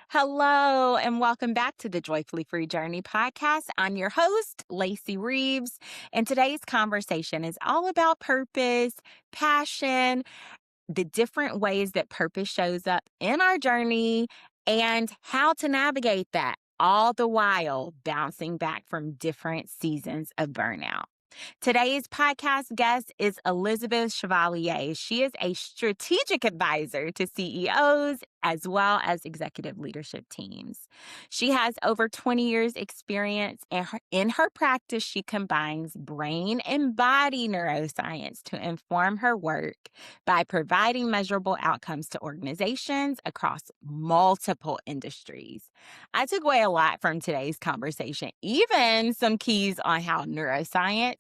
Hello, and welcome back to the Joyfully Free Journey podcast. I'm your host, Lacey Reeves, and today's conversation is all about purpose, passion, the different ways that purpose shows up in our journey, and how to navigate that, all the while bouncing back from different seasons of burnout. Today's podcast guest is Elizabeth Chevalier. She is a strategic advisor to CEOs as well as executive leadership teams. She has over 20 years experience and in her practice, she combines brain and body neuroscience to inform her work by providing measurable outcomes to organizations across multiple industries. I took away a lot from today's conversation, even some keys on how neuroscience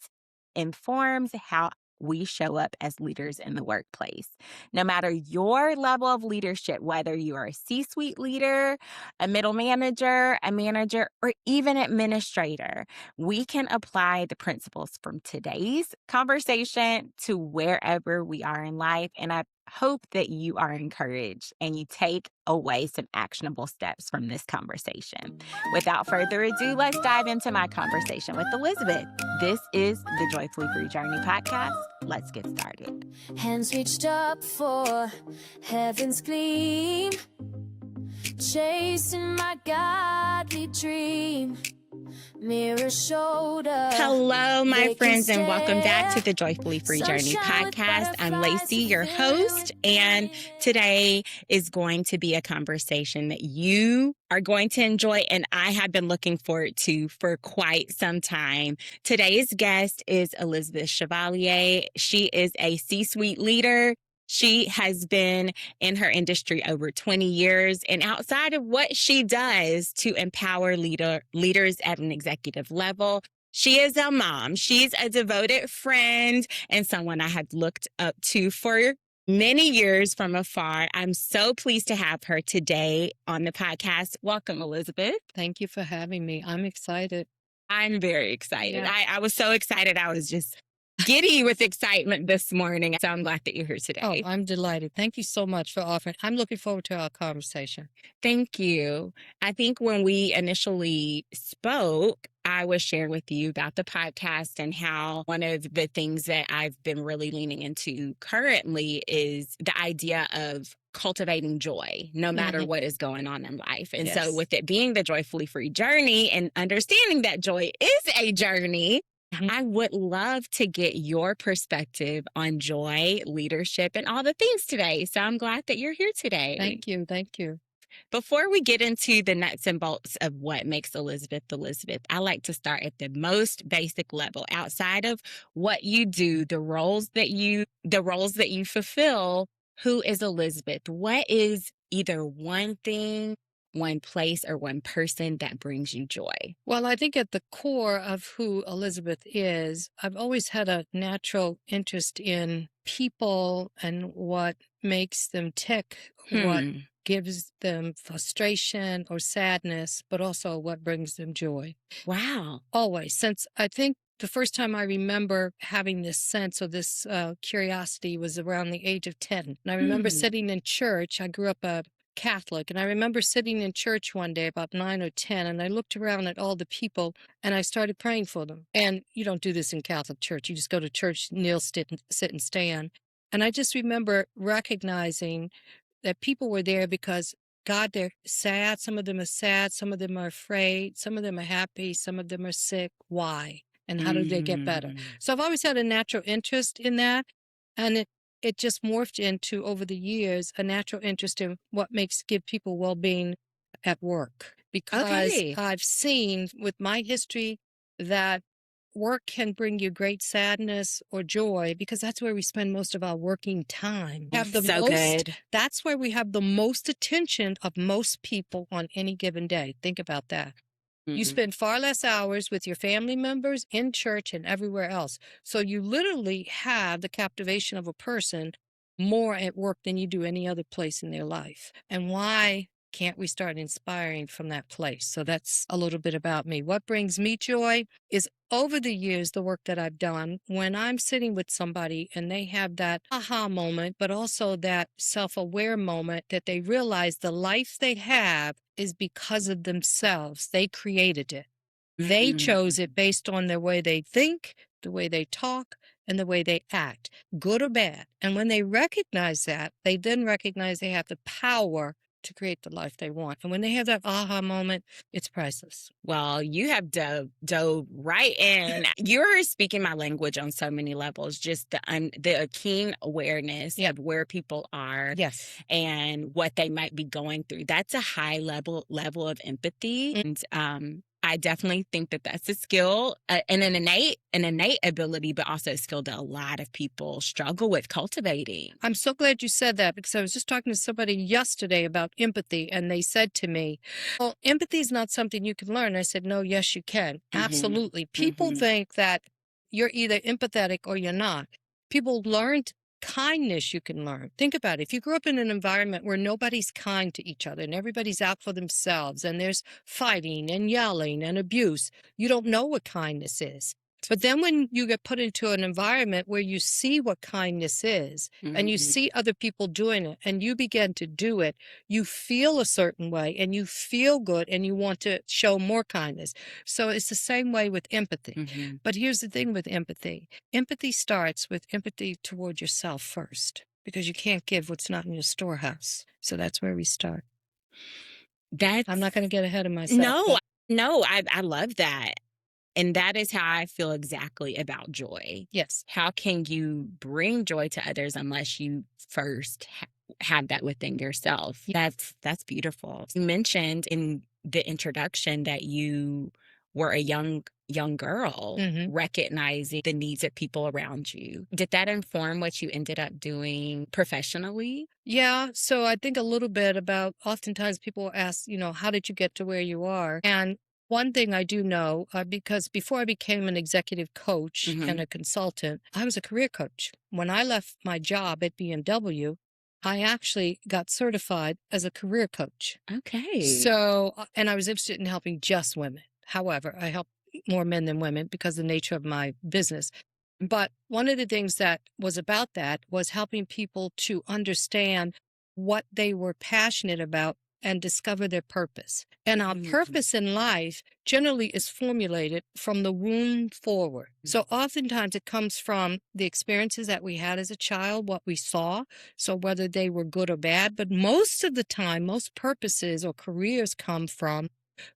informs how we show up as leaders in the workplace. No matter your level of leadership, whether you are a C-suite leader, a middle manager, a manager, or even administrator, we can apply the principles from today's conversation to wherever we are in life. And I hope that you are encouraged and you take away some actionable steps from this conversation. Without further ado, let's dive into my conversation with Elizabeth. This is the Joyfully Free Journey podcast. Let's get started. Hands reached up for heaven's gleam, chasing my godly dream. Mirror shoulder. Hello, my friends, and welcome back to the Joyfully Free Journey podcast. I'm Lacey, your host, and today is going to be a conversation that you are going to enjoy, and I have been looking forward to for quite some time. Today's guest is Elizabeth Chevalier. She is a C-suite leader. She has been in her industry over 20 years, and outside of what she does to empower leaders at an executive level, she is a mom. She's a devoted friend and someone I have looked up to for many years from afar. I'm so pleased to have her today on the podcast. Welcome, Elizabeth. Thank you for having me. I'm excited. I'm very excited. Yeah. I was so excited. I was just giddy with excitement this morning. So I'm glad that you're here Oh, today. I'm delighted. Thank you so much for offering. I'm looking forward to our conversation. Thank you. I think when we initially spoke, I was sharing with you about the podcast and how one of the things that I've been really leaning into currently is the idea of cultivating joy, no matter what is going on in life. And so Yes. with it being the Joyfully Free Journey and understanding that joy is a journey, I would love to get your perspective on joy, leadership, and all the things today. So I'm glad that you're here today. Thank you. Thank you. Before we get into the nuts and bolts of what makes Elizabeth, I like to start at the most basic level. Outside of what you do, the roles that you fulfill, who is Elizabeth? What is either one thing, one place, or one person that brings you joy? Well, I think at the core of who Elizabeth is, I've always had a natural interest in people and what makes them tick, what gives them frustration or sadness, but also what brings them joy. Wow. Always. Since I think the first time I remember having this sense or this curiosity was around the age of 10. And I remember sitting in church. I grew up a Catholic, and I remember sitting in church one day about 9 or 10, and I looked around at all the people and I started praying for them. And you don't do this in Catholic church. You just go to church, kneel, sit, and stand. And I just remember recognizing that people were there because God, they're sad. Some of them are sad. Some of them are afraid. Some of them are happy. Some of them are sick. Why? And how do they get better? So I've always had a natural interest in that. And it just morphed into, over the years, a natural interest in what give people well-being at work. Because I've seen with my history that work can bring you great sadness or joy because that's where we spend most of our working time. Good. That's where we have the most attention of most people on any given day. Think about that. You spend far less hours with your family members, in church, and everywhere else. So you literally have the captivation of a person more at work than you do any other place in their life. And why can't we start inspiring from that place? So that's a little bit about me. What brings me joy is over the years, the work that I've done, when I'm sitting with somebody and they have that aha moment, but also that self-aware moment that they realize the life they have is because of themselves. They created it. They chose it based on the way they think, the way they talk, and the way they act, good or bad. And when they recognize that, they then recognize they have the power to create the life they want. And when they have that aha moment, it's priceless. Well, you have dove right in. You're speaking my language on so many levels. Just the keen awareness of where people are, and what they might be going through. That's a high level of empathy, and I definitely think that that's a skill and an innate ability, but also a skill that a lot of people struggle with cultivating. I'm so glad you said that, because I was just talking to somebody yesterday about empathy, and they said to me, well, empathy is not something you can learn. I said, no, yes, you can. Absolutely. People think that you're either empathetic or you're not. People learn kindness you can learn. Think about it. If you grew up in an environment where nobody's kind to each other and everybody's out for themselves and there's fighting and yelling and abuse, you don't know what kindness is. But then when you get put into an environment where you see what kindness is and you see other people doing it and you begin to do it, you feel a certain way and you feel good and you want to show more kindness. So it's the same way with empathy. But here's the thing with empathy. Empathy starts with empathy toward yourself first, because you can't give what's not in your storehouse. So that's where we start. I'm not going to get ahead of myself. No, I love that. And that is how I feel exactly about joy. Yes. How can you bring joy to others unless you first have that within yourself? That's beautiful. You mentioned in the introduction that you were a young girl, recognizing the needs of people around you. Did that inform what you ended up doing professionally? Yeah. So I think a little bit about, oftentimes people ask, how did you get to where you are? And one thing I do know, because before I became an executive coach and a consultant, I was a career coach. When I left my job at BMW, I actually got certified as a career coach. Okay. So, and I was interested in helping just women. However, I help more men than women because of the nature of my business. But one of the things that was about that was helping people to understand what they were passionate about and discover their purpose. And our purpose in life generally is formulated from the womb forward. So oftentimes it comes from the experiences that we had as a child, what we saw, so whether they were good or bad. But most of the time, most purposes or careers come from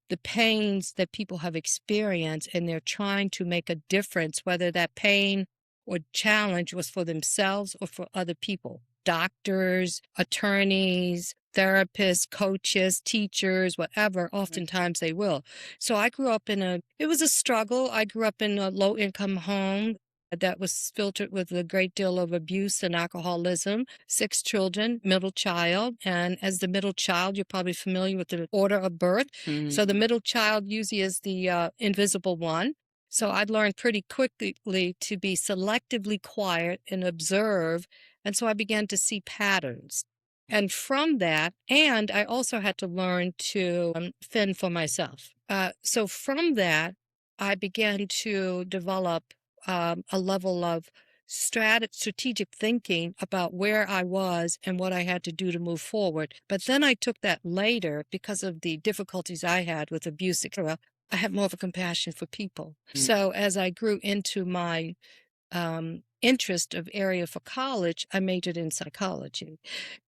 the pains that people have experienced, and they're trying to make a difference, whether that pain or challenge was for themselves or for other people. Doctors, attorneys, therapists, coaches, teachers, whatever, oftentimes they will. So I grew up it was a struggle. I grew up in a low-income home that was filtered with a great deal of abuse and alcoholism, 6 children, middle child. And as the middle child, you're probably familiar with the order of birth. So the middle child usually is the invisible one. So I learned pretty quickly to be selectively quiet and observe. And so I began to see patterns. And from that, and I also had to learn to fend for myself. So from that, I began to develop a level of strategic thinking about where I was and what I had to do to move forward. But then I took that later, because of the difficulties I had with abuse, etc. I had more of a compassion for people. So as I grew into my interest of area for college, I majored in psychology.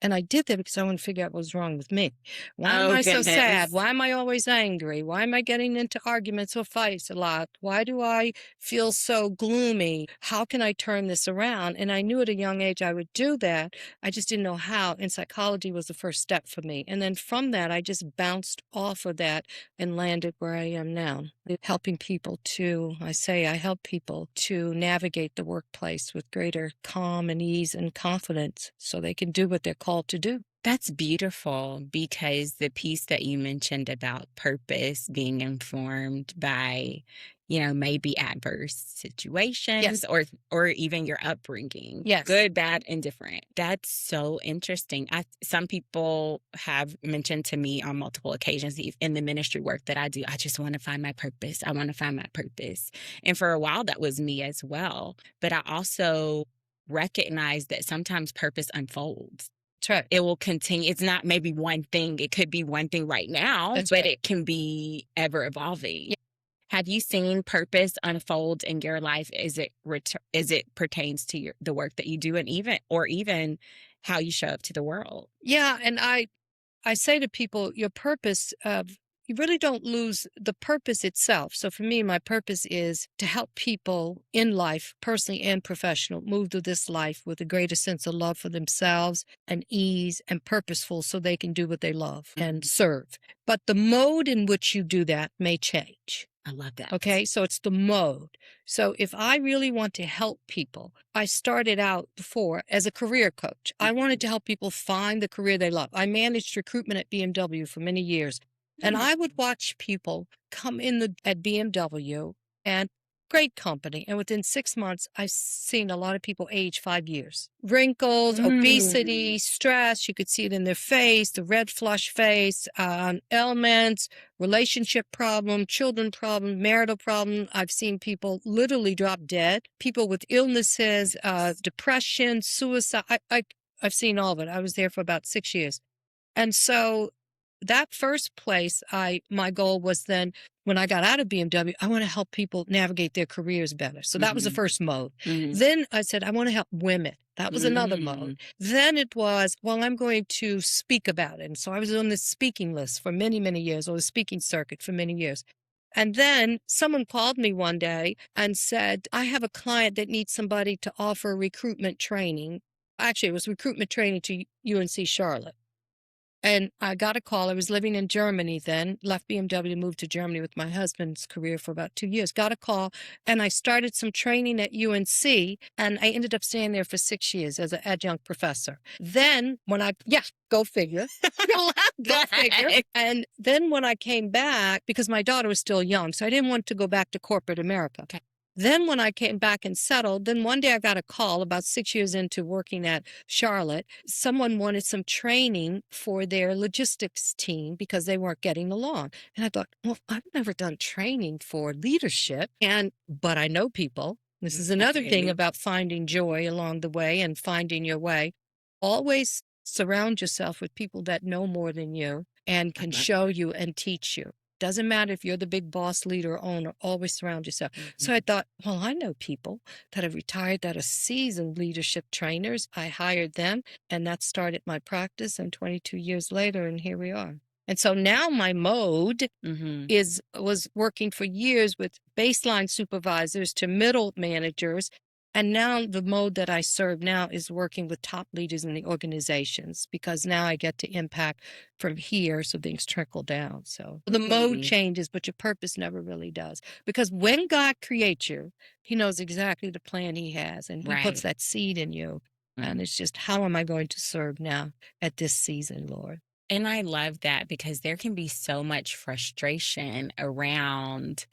And I did that because I wanted to figure out what was wrong with me. Why am I so sad? Why am I always angry? Why am I getting into arguments or fights a lot? Why do I feel so gloomy? How can I turn this around? And I knew at a young age I would do that. I just didn't know how. And psychology was the first step for me. And then from that, I just bounced off of that and landed where I am now, helping people I help people to navigate the workplace with greater calm and ease and confidence so they can do what they're called to do. That's beautiful, because the piece that you mentioned about purpose being informed by, maybe adverse situations, Yes. or even your upbringing, Yes. good, bad, and different. That's so interesting. Some people have mentioned to me on multiple occasions in the ministry work that I do, I just want to find my purpose. I want to find my purpose. And for a while, that was me as well. But I also recognize that sometimes purpose unfolds. That's right. It will continue. It's not maybe one thing. It could be one thing right now, That's but right. it can be ever evolving. Yeah. Have you seen purpose unfold in your life as it pertains to the work that you do, and even how you show up to the world? Yeah, and I say to people, your purpose, you really don't lose the purpose itself. So for me, my purpose is to help people in life, personally and professional, move through this life with a greater sense of love for themselves and ease and purposeful, so they can do what they love and serve. But the mode in which you do that may change. I love that. Okay, so it's the mode. So if I really want to help people, I started out before as a career coach. I wanted to help people find the career they love. I managed recruitment at BMW for many years, and I would watch people come in at BMW, and great company. And within 6 months, I've seen a lot of people age 5 years. Wrinkles, obesity, stress. You could see it in their face, the red flush face, ailments, relationship problem, children problem, marital problem. I've seen people literally drop dead, people with illnesses, depression, suicide. I've seen all of it. I was there for about 6 years. And so that first place, my goal was then, when I got out of BMW, I want to help people navigate their careers better. So that was the first mode. Then I said, I want to help women. That was another mode. Then it was, well, I'm going to speak about it. And so I was on the speaking list for many, many years, or the speaking circuit for many years. And then someone called me one day and said, I have a client that needs somebody to offer recruitment training. Actually, it was recruitment training to UNC Charlotte. And I got a call. I was living in Germany then, left BMW, moved to Germany with my husband's career for about 2 years. Got a call, and I started some training at UNC, and I ended up staying there for 6 years as an adjunct professor. Then go figure. Go figure. And then when I came back, because my daughter was still young, so I didn't want to go back to corporate America. Okay. Then when I came back and settled, then one day I got a call about 6 years into working at Charlotte. Someone wanted some training for their logistics team because they weren't getting along. And I thought, well, I've never done training for leadership, but I know people. This is another thing about finding joy along the way and finding your way. Always surround yourself with people that know more than you and can show you and teach you. Doesn't matter if you're the big boss, leader, or owner, always surround yourself. So I thought, well, I know people that have retired that are seasoned leadership trainers. I hired them, and that started my practice. And 22 years later, and here we are. And so now my mode was working for years with baseline supervisors to middle managers. And now the mode that I serve now is working with top leaders in the organizations, because now I get to impact from here, so things trickle down. So the mode changes, but your purpose never really does. Because when God creates you, he knows exactly the plan he has, and he puts that seed in you. And it's just, how am I going to serve now at this season, Lord? And I love that, because there can be so much frustration around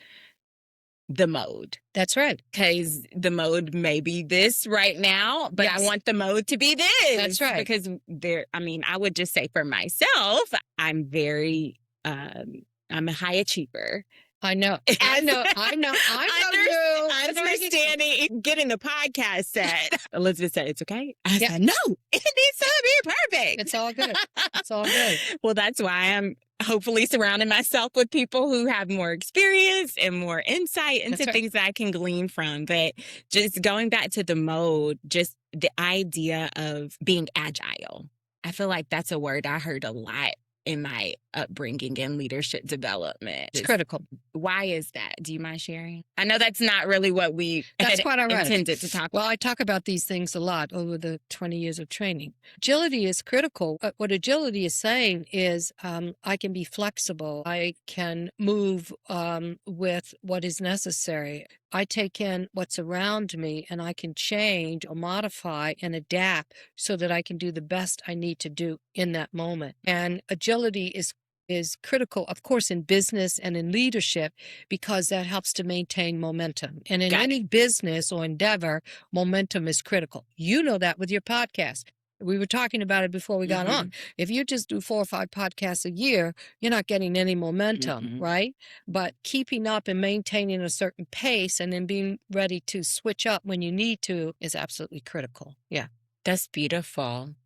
the mode. That's right. Because the mode may be this right now, but I want the mode to be this. That's right. Because I would just say for myself, I'm very, I'm a high achiever. I know. I know you. Understanding, getting the podcast set. Elizabeth said, it's okay. I said, no, it needs to be perfect. It's all good. It's all good. Well, that's why I'm hopefully surrounding myself with people who have more experience and more insight into things that I can glean from. But just going back to the mode, just the idea of being agile. I feel like that's a word I heard a lot in my upbringing and leadership development. It's critical. Why is that? Do you mind sharing? I know that's not really what we intended to talk about. Well, I talk about these things a lot over the 20 years of training. Agility is critical. What agility is saying is I can be flexible. I can move with what is necessary. I take in what's around me and I can change or modify and adapt so that I can do the best I need to do in that moment. And agility is critical, of course, in business and in leadership, because that helps to maintain momentum. And in any business or endeavor, momentum is critical. You know that with your podcast. We were talking about it before we got on. If you just do 4 or 5 podcasts a year, you're not getting any momentum, right? But keeping up and maintaining a certain pace and then being ready to switch up when you need to is absolutely critical. Yeah. That's beautiful.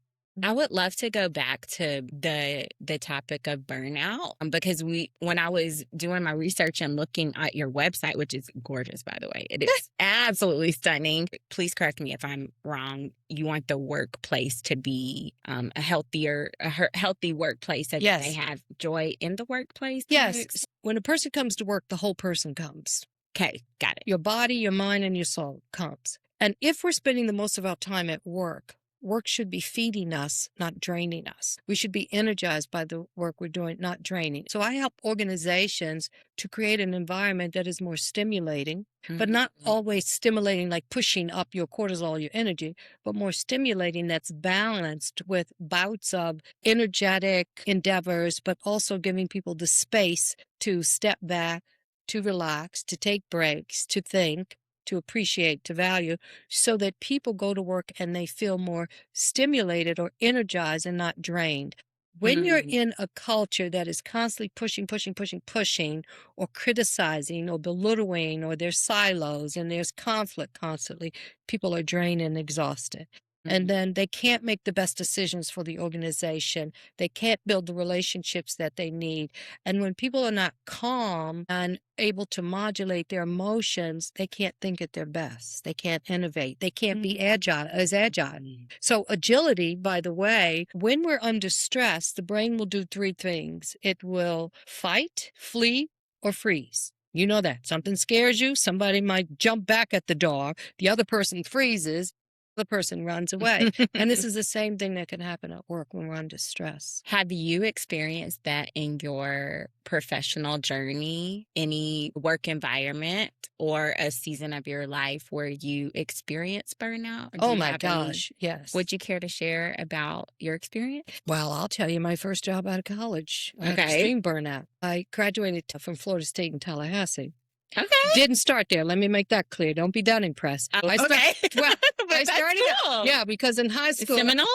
I would love to go back to the topic of burnout, because when I was doing my research and looking at your website, which is gorgeous, by the way, it is absolutely stunning. Please correct me if I'm wrong. You want the workplace to be a healthy workplace, that Yes. they have joy in the workplace. Yes. When a person comes to work, the whole person comes. Okay, got it. Your body, your mind, and your soul comes. And if we're spending the most of our time at work should be feeding us, not draining us. We should be energized by the work we're doing, not draining. So I help organizations to create an environment that is more stimulating, but not always stimulating, like pushing up your cortisol, your energy, but more stimulating that's balanced with bouts of energetic endeavors, but also giving people the space to step back, to relax, to take breaks, to think, to appreciate, to value, so that people go to work and they feel more stimulated or energized and not drained. When you're in a culture that is constantly pushing, or criticizing or belittling, or there's silos and there's conflict constantly, people are drained and exhausted. And then they can't make the best decisions for the organization. They can't build the relationships that they need. And when people are not calm and able to modulate their emotions, they can't think at their best. They can't innovate. They can't be agile. So agility, by the way, when we're under stress, the brain will do 3 things. It will fight, flee, or freeze. You know that. Something scares you, somebody might jump back at the door, the other person freezes, the person runs away. And this is the same thing that can happen at work when we're under stress. Have you experienced that in your professional journey, any work environment or a season of your life where you experienced burnout? Oh my gosh, yes. Would you care to share about your experience? Well, I'll tell you, my first job out of college, I had extreme burnout. I graduated from Florida State in Tallahassee. Okay. Didn't start there. Let me make that clear. Don't be that impressed. Okay. Well, But I started cool. Yeah, because in high school. Seminoles?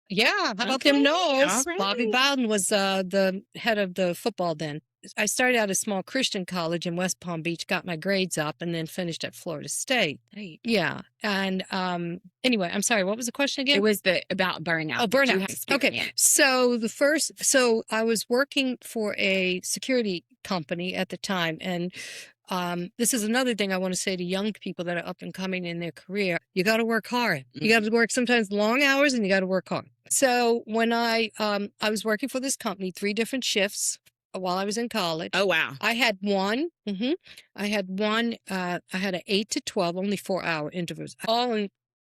Yeah, how about Okay, them Knowles? all right. Bobby Bowden was the head of the football then. I started out at a small Christian college in West Palm Beach, got my grades up, and then finished at Florida State. Right. Yeah. And anyway, I'm sorry, what was the question again? It was about burnout. Oh, that you burnout. had Okay. experienced. So I was working for a security company at the time. And this is another thing I want to say to young people that are up and coming in their career. You got to work hard. You got to work sometimes long hours, and you got to work hard. So when I was working for this company, 3 different shifts while I was in college. Oh, wow. I had one. I had an 8 to 12, only 4-hour intervals, all in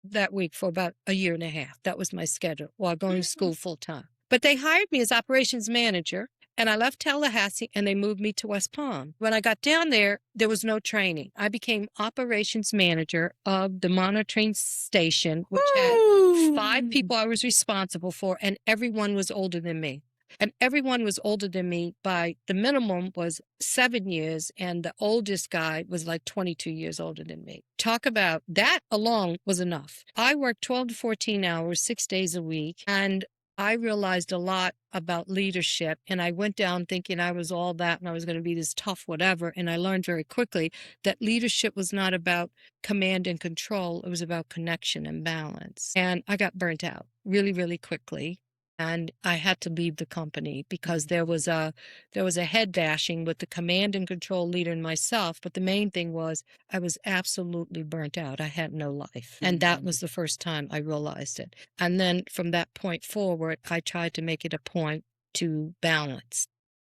that week for about a year and a half. That was my schedule while going to school full time. But they hired me as operations manager, and I left Tallahassee and they moved me to West Palm. When I got down there was no training. I became operations manager of the monitoring station, which had 5 people I was responsible for, and everyone was older than me. And everyone was older than me by the minimum was 7 years, and the oldest guy was like 22 years older than me. Talk about that alone was enough. I worked 12 to 14 hours, 6 days a week, and I realized a lot about leadership, and I went down thinking I was all that and I was going to be this tough whatever. And I learned very quickly that leadership was not about command and control. It was about connection and balance. And I got burnt out really, really quickly. And I had to leave the company because there was a head bashing with the command and control leader and myself. But the main thing was I was absolutely burnt out. I had no life. And that was the first time I realized it. And then from that point forward, I tried to make it a point to balance,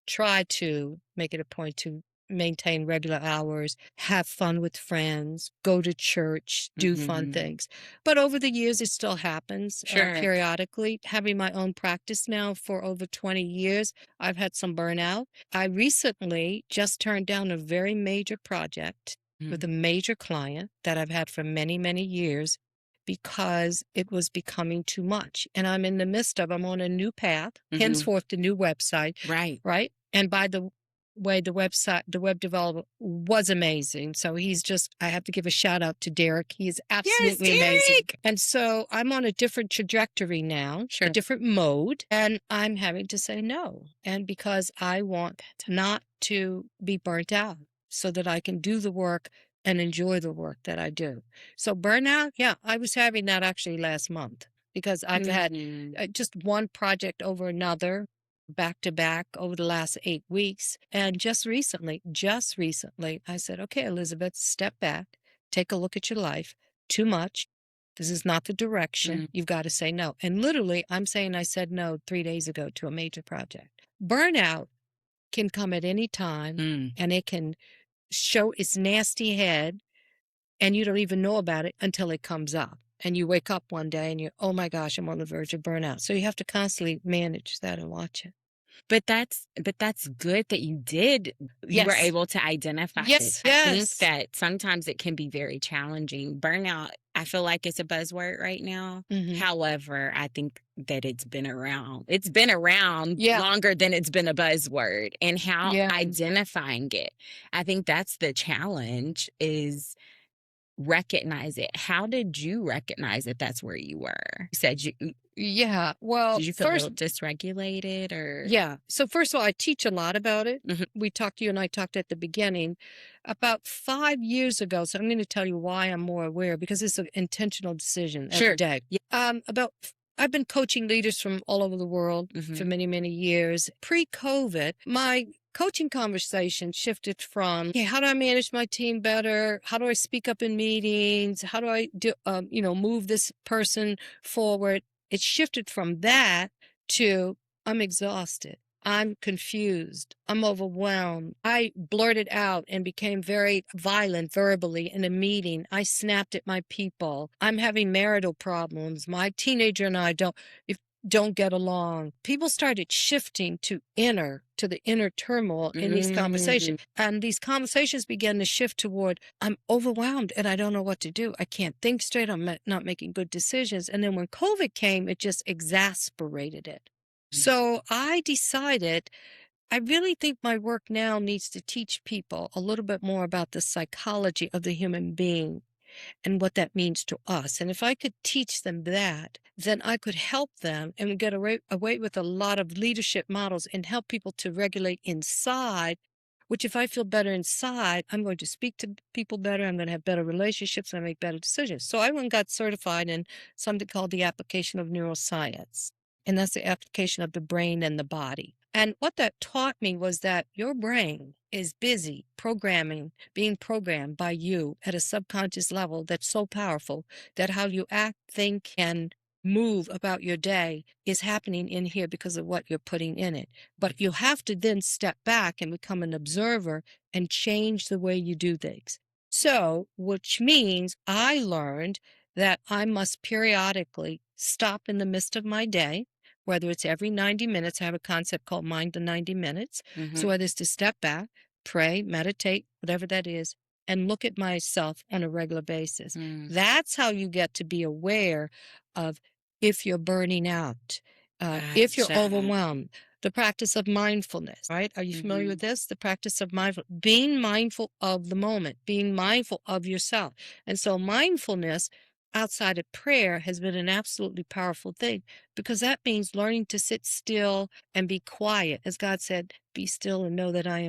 try to make it a point to maintain regular hours, have fun with friends, go to church, do fun things. But over the years, it still happens periodically. Having my own practice now for over 20 years, I've had some burnout. I recently just turned down a very major project with a major client that I've had for many, many years because it was becoming too much. And I'm in the midst of, I'm on a new path, henceforth the new website. Right. Right. And by the way, the web developer was amazing. So I have to give a shout out to Derek. He is absolutely amazing. And so I'm on a different trajectory now, a different mode, and I'm having to say no. And because I want not to be burnt out so that I can do the work and enjoy the work that I do. So burnout, yeah, I was having that actually last month because I've had just one project over another, back to back over the last 8 weeks. And just recently, I said, okay, Elizabeth, step back, take a look at your life. Too much. This is not the direction. You've got to say no. And literally, I'm saying I said no 3 days ago to a major project. Burnout can come at any time and it can show its nasty head and you don't even know about it until it comes up. And you wake up one day and you're, oh my gosh, I'm on the verge of burnout. So you have to constantly manage that and watch it. But that's good that you did. You were able to identify it. I think that sometimes it can be very challenging. Burnout, I feel like it's a buzzword right now. However, I think that it's been around. It's been around longer than it's been a buzzword. And how identifying it, I think that's the challenge, is recognize it. How did you recognize that that's where you were? You said well, did you feel a little dysregulated or? Yeah. So first of all, I teach a lot about it. You and I talked at the beginning about 5 years ago. So I'm going to tell you why I'm more aware, because it's an intentional decision every day. I've been coaching leaders from all over the world for many, many years. Pre-COVID, my coaching conversation shifted from, okay, how do I manage my team better? How do I speak up in meetings? How do I do, move this person forward? It shifted from that to, I'm exhausted. I'm confused. I'm overwhelmed. I blurted out and became very violent verbally in a meeting. I snapped at my people. I'm having marital problems. My teenager and I don't get along. People started shifting to the inner turmoil in these conversations. And these conversations began to shift toward, I'm overwhelmed and I don't know what to do. I can't think straight. I'm not making good decisions. And then when COVID came, it just exasperated it. So I decided, I really think my work now needs to teach people a little bit more about the psychology of the human being and what that means to us. And if I could teach them that, then I could help them and get away with a lot of leadership models and help people to regulate inside, which if I feel better inside, I'm going to speak to people better. I'm going to have better relationships and make better decisions. So I went and got certified in something called the application of neuroscience. And that's the application of the brain and the body. And what that taught me was that your brain is busy being programmed by you at a subconscious level that's so powerful that how you act, think, and move about your day is happening in here because of what you're putting in it. But you have to then step back and become an observer and change the way you do things. So, which means I learned that I must periodically stop in the midst of my day, whether it's every 90 minutes. I have a concept called Mind the 90 Minutes. So whether it's to step back, pray, meditate, whatever that is, and look at myself on a regular basis. That's how you get to be aware of if you're burning out, if you're overwhelmed. The practice of mindfulness, right? Are you familiar with this? The practice of being mindful of the moment, being mindful of yourself. And so mindfulness outside of prayer has been an absolutely powerful thing, because that means learning to sit still and be quiet. As God said, be still and know that I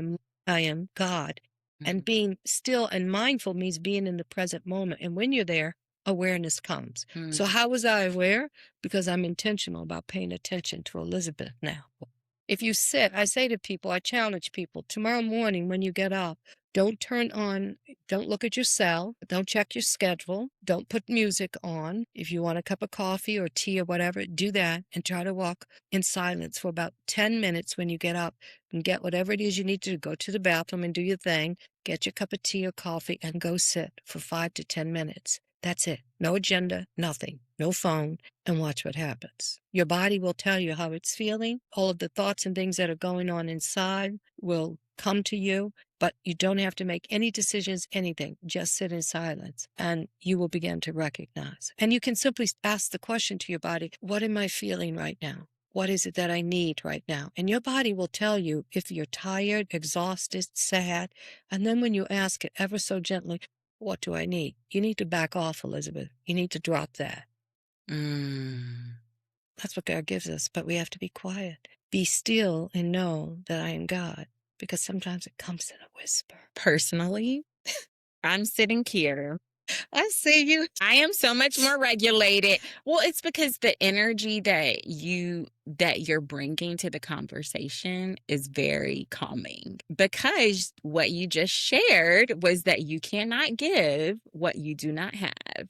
am God. And being still and mindful means being in the present moment. And when you're there, awareness comes. So how was I aware? Because I'm intentional about paying attention to Elizabeth now. If you sit, I say to people, I challenge people, tomorrow morning when you get up, don't look at your cell, don't check your schedule, don't put music on. If you want a cup of coffee or tea or whatever, do that and try to walk in silence for about 10 minutes when you get up and get whatever it is you need to do. Go to the bathroom and do your thing, get your cup of tea or coffee and go sit for 5 to 10 minutes. That's it. No agenda, nothing, no phone, and watch what happens. Your body will tell you how it's feeling. All of the thoughts and things that are going on inside will come to you, but you don't have to make any decisions, anything. Just sit in silence and you will begin to recognize. And you can simply ask the question to your body, what am I feeling right now? What is it that I need right now? And your body will tell you if you're tired, exhausted, sad. And then when you ask it ever so gently, what do I need? You need to back off, Elizabeth. You need to drop that. That's what God gives us, but we have to be quiet. Be still and know that I am God, because sometimes it comes in a whisper. Personally, I'm sitting here. I see you. I am so much more regulated. Well, it's because the energy that you're bringing to the conversation is very calming, because what you just shared was that you cannot give what you do not have.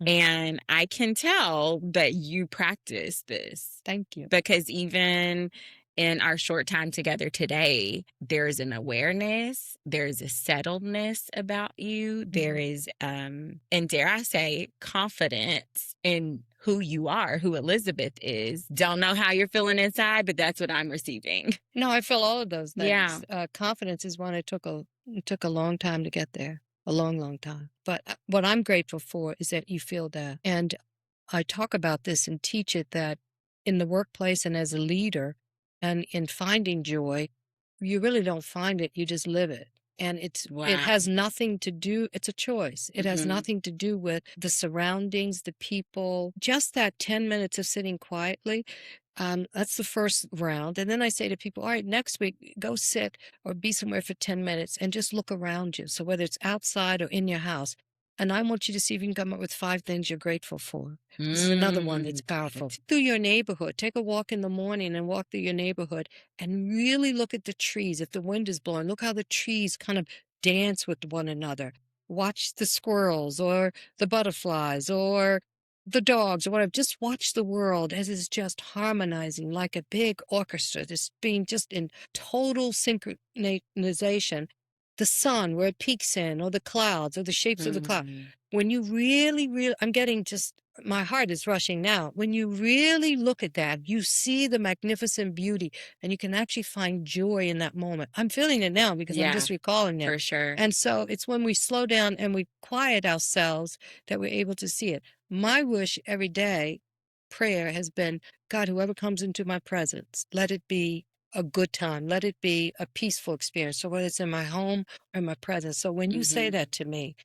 And I can tell that you practice this. Thank you. Because even in our short time together today, there's an awareness, there's a settledness about you, there is, and dare I say, confidence in who you are, who Elizabeth is. Don't know how you're feeling inside, but that's what I'm receiving. No, I feel all of those things. Yeah. Confidence is one it took a long time to get there, a long, long time. But what I'm grateful for is that you feel that. And I talk about this and teach it, that in the workplace and as a leader and in finding joy, you really don't find it, you just live it. And it has nothing to do, it's a choice. It has nothing to do with the surroundings, the people, just that 10 minutes of sitting quietly. That's the first round. And then I say to people, all right, next week, go sit or be somewhere for 10 minutes and just look around you. So whether it's outside or in your house, and I want you to see if you can come up with 5 things you're grateful for. This is another one that's powerful. Through your neighborhood, take a walk in the morning and walk through your neighborhood and really look at the trees. If the wind is blowing, look how the trees kind of dance with one another. Watch the squirrels or the butterflies or the dogs or whatever. Just watch the world as it's just harmonizing like a big orchestra, just being just in total synchronization. The sun, where it peeks in, or the clouds, or the shapes of the cloud. When you really, I'm getting just, my heart is rushing now. When you really look at that, you see the magnificent beauty, and you can actually find joy in that moment. I'm feeling it now because I'm just recalling it. For sure. And so it's when we slow down and we quiet ourselves that we're able to see it. My wish every day, prayer has been, God, whoever comes into my presence, let it be a good time. Let it be a peaceful experience. So whether it's in my home or in my presence. So when you say that to me,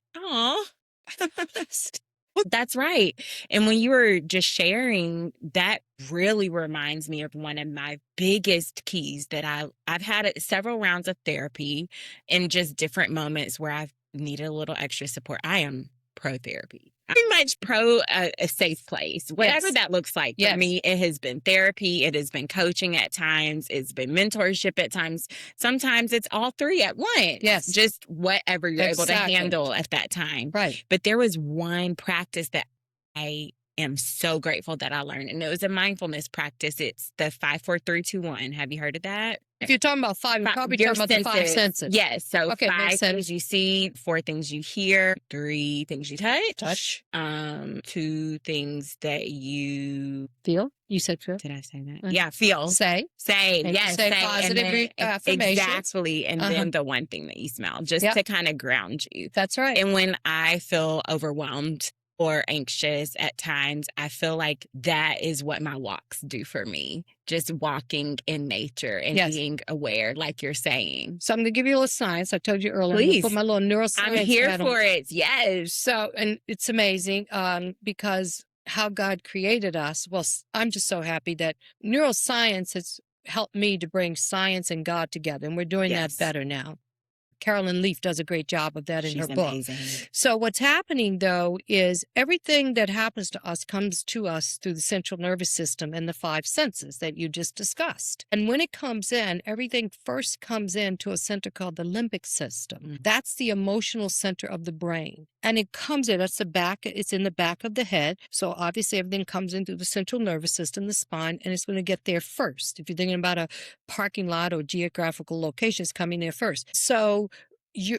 that's right. And when you were just sharing, that really reminds me of one of my biggest keys that I've had several rounds of therapy in just different moments where I've needed a little extra support. I am pro therapy. I'm much pro a safe place, whatever that looks like. For me, it has been therapy. It has been coaching at times. It's been mentorship at times. Sometimes it's all three at once. Just whatever you're able to handle at that time. Right. But there was one practice that I am so grateful that I learned, and it was a mindfulness practice. It's the 5, 4, 3, 2, 1. Have you heard of that? If you're talking about 5, you're probably talking about the 5 senses. Yes. So 5 things you see, 4 things you hear, 3 things you touch. 2 things that you feel. You said feel. Did I say that? Yeah, feel. Say. Yes. Say positive affirmations. Exactly. And then the one thing that you smell, just to kind of ground you. That's right. And when I feel overwhelmed or anxious at times, I feel like that is what my walks do for me. Just walking in nature and being aware, like you're saying. So I'm going to give you a little science. I told you earlier. Please. Put my little neuroscience. I'm here for it. Yes. So, and it's amazing because how God created us. Well, I'm just so happy that neuroscience has helped me to bring science and God together. And we're doing that better now. Carolyn Leaf does a great job of that in her book. Amazing. So what's happening, though, is everything that happens to us comes to us through the central nervous system and the 5 senses that you just discussed. And when it comes in, everything first comes into a center called the limbic system. That's the emotional center of the brain. And it comes in, that's the back, it's in the back of the head. So obviously everything comes in through the central nervous system, the spine, and it's going to get there first. If you're thinking about a parking lot or geographical location, it's coming there first. So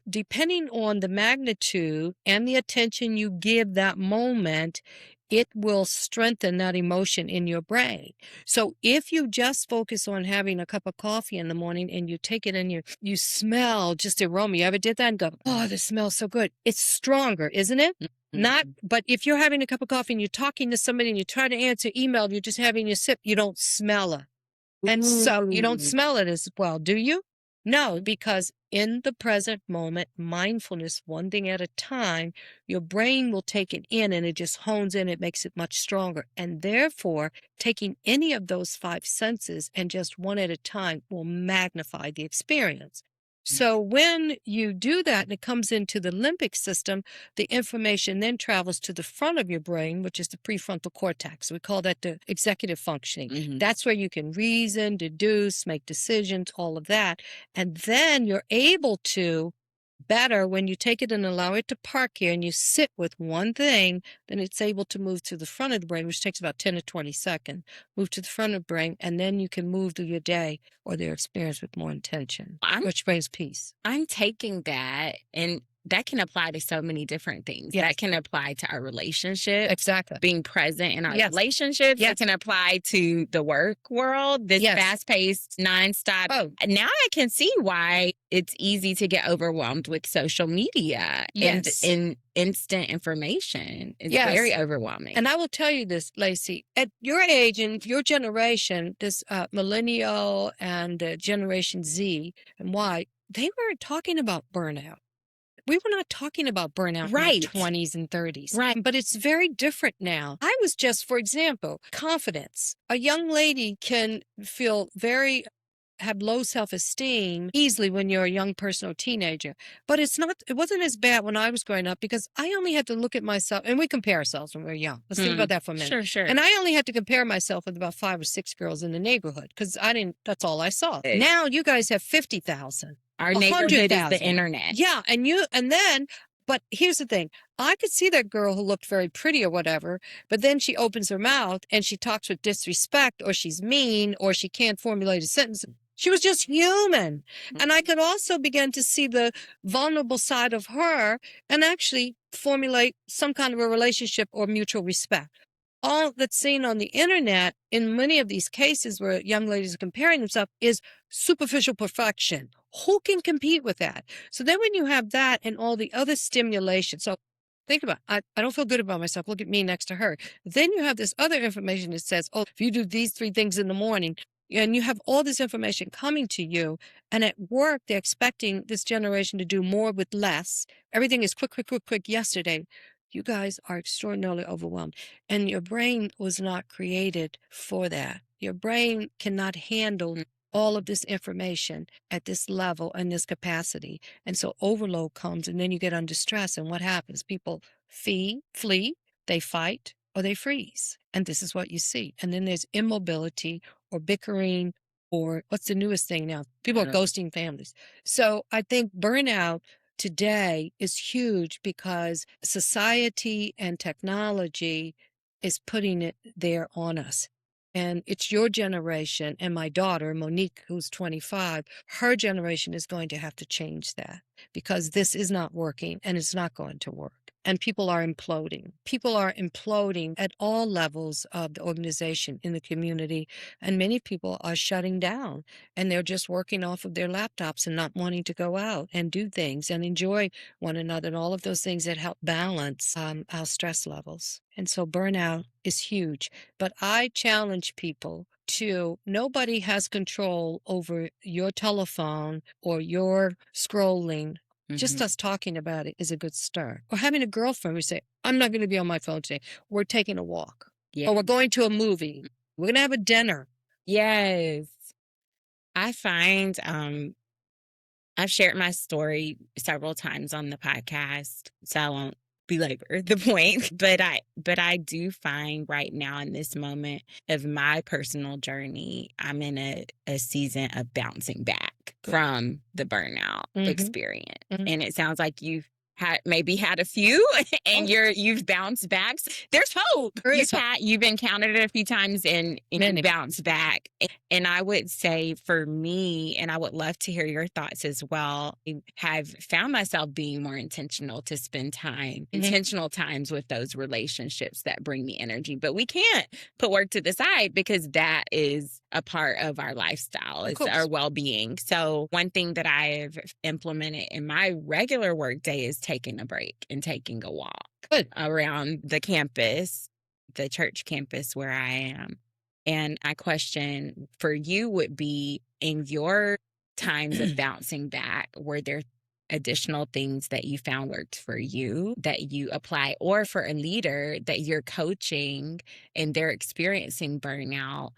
depending on the magnitude and the attention you give that moment, it will strengthen that emotion in your brain. So if you just focus on having a cup of coffee in the morning and you take it and you smell just the aroma, you ever did that and go, oh, this smells so good. It's stronger, isn't it? Not, but if you're having a cup of coffee and you're talking to somebody and you try to answer email, you're just having your sip, you don't smell it. And so you don't smell it as well, do you? No, because in the present moment, mindfulness, one thing at a time, your brain will take it in and it just hones in, it makes it much stronger. And therefore, taking any of those 5 senses and just one at a time will magnify the experience. So when you do that and it comes into the limbic system, the information then travels to the front of your brain, which is the prefrontal cortex. We call that the executive functioning. That's where you can reason, deduce, make decisions, all of that. And then you're able to better when you take it and allow it to park here and you sit with one thing, then it's able to move to the front of the brain, which takes about 10 to 20 seconds, move to the front of the brain, and then you can move through your day or their experience with more intention, which brings peace. I'm taking that, and that can apply to so many different things. That can apply to our relationship. Exactly. Being present in our relationships. It can apply to the work world, this fast-paced, nonstop. Now I can see why it's easy to get overwhelmed with social media and instant information. It's very overwhelming. And I will tell you this, Lacey, at your age and your generation, this millennial and Generation Z and Y, they were talking about burnout. We were not talking about burnout in our 20s and 30s. But it's very different now. I was just, for example, confidence. A young lady can have low self-esteem easily when you're a young person or teenager. But it wasn't as bad when I was growing up because I only had to look at myself, and we compare ourselves when we're young. Let's think about that for a minute. Sure. And I only had to compare myself with about 5 or 6 girls in the neighborhood because that's all I saw. Now you guys have 50,000. Our neighborhood is the internet. Yeah, but here's the thing. I could see that girl who looked very pretty or whatever, but then she opens her mouth and she talks with disrespect or she's mean or she can't formulate a sentence. She was just human. And I could also begin to see the vulnerable side of her and actually formulate some kind of a relationship or mutual respect. All that's seen on the internet in many of these cases where young ladies are comparing themselves is superficial perfection. Who can compete with that? So then when you have that and all the other stimulation, so think about it. I don't feel good about myself. Look at me next to her. Then you have this other information that says, oh, if you do these 3 things in the morning, and you have all this information coming to you, and at work, they're expecting this generation to do more with less. Everything is quick yesterday. You guys are extraordinarily overwhelmed. And your brain was not created for that. Your brain cannot handle all of this information at this level and this capacity. And so overload comes, and then you get under stress. And what happens? People flee, they fight, or they freeze. And this is what you see. And then there's immobility or bickering, or what's the newest thing now? People are ghosting families. So I think burnout today is huge because society and technology is putting it there on us. And it's your generation and my daughter, Monique, who's 25, her generation is going to have to change that because this is not working and it's not going to work. And people are imploding. People are imploding at all levels of the organization, in the community. And many people are shutting down and they're just working off of their laptops and not wanting to go out and do things and enjoy one another and all of those things that help balance our stress levels. And so burnout is huge. But I challenge people to, nobody has control over your telephone or your scrolling. Just us talking about it is a good start. Or having a girlfriend, we say, I'm not going to be on my phone today. We're taking a walk. Or we're going to a movie. We're going to have a dinner. Yes. I find I've shared my story several times on the podcast, so I won't belabor the point. But I do find right now in this moment of my personal journey, I'm in a season of bouncing back from the burnout experience. And it sounds like you've maybe had a few and Oh. you've bounced back. There's hope. There is hope. You've encountered it a few times and you bounced back. And I would say for me, and I would love to hear your thoughts as well, I have found myself being more intentional to spend time, intentional times with those relationships that bring me energy. But we can't put work to the side because that is a part of our lifestyle. It's our well-being. So one thing that I've implemented in my regular work day is taking a break and taking a walk around the campus, the church campus where I am. And my question for you would be, in your times of bouncing back, were there additional things that you found worked for you that you apply, or for a leader that you're coaching and they're experiencing burnout?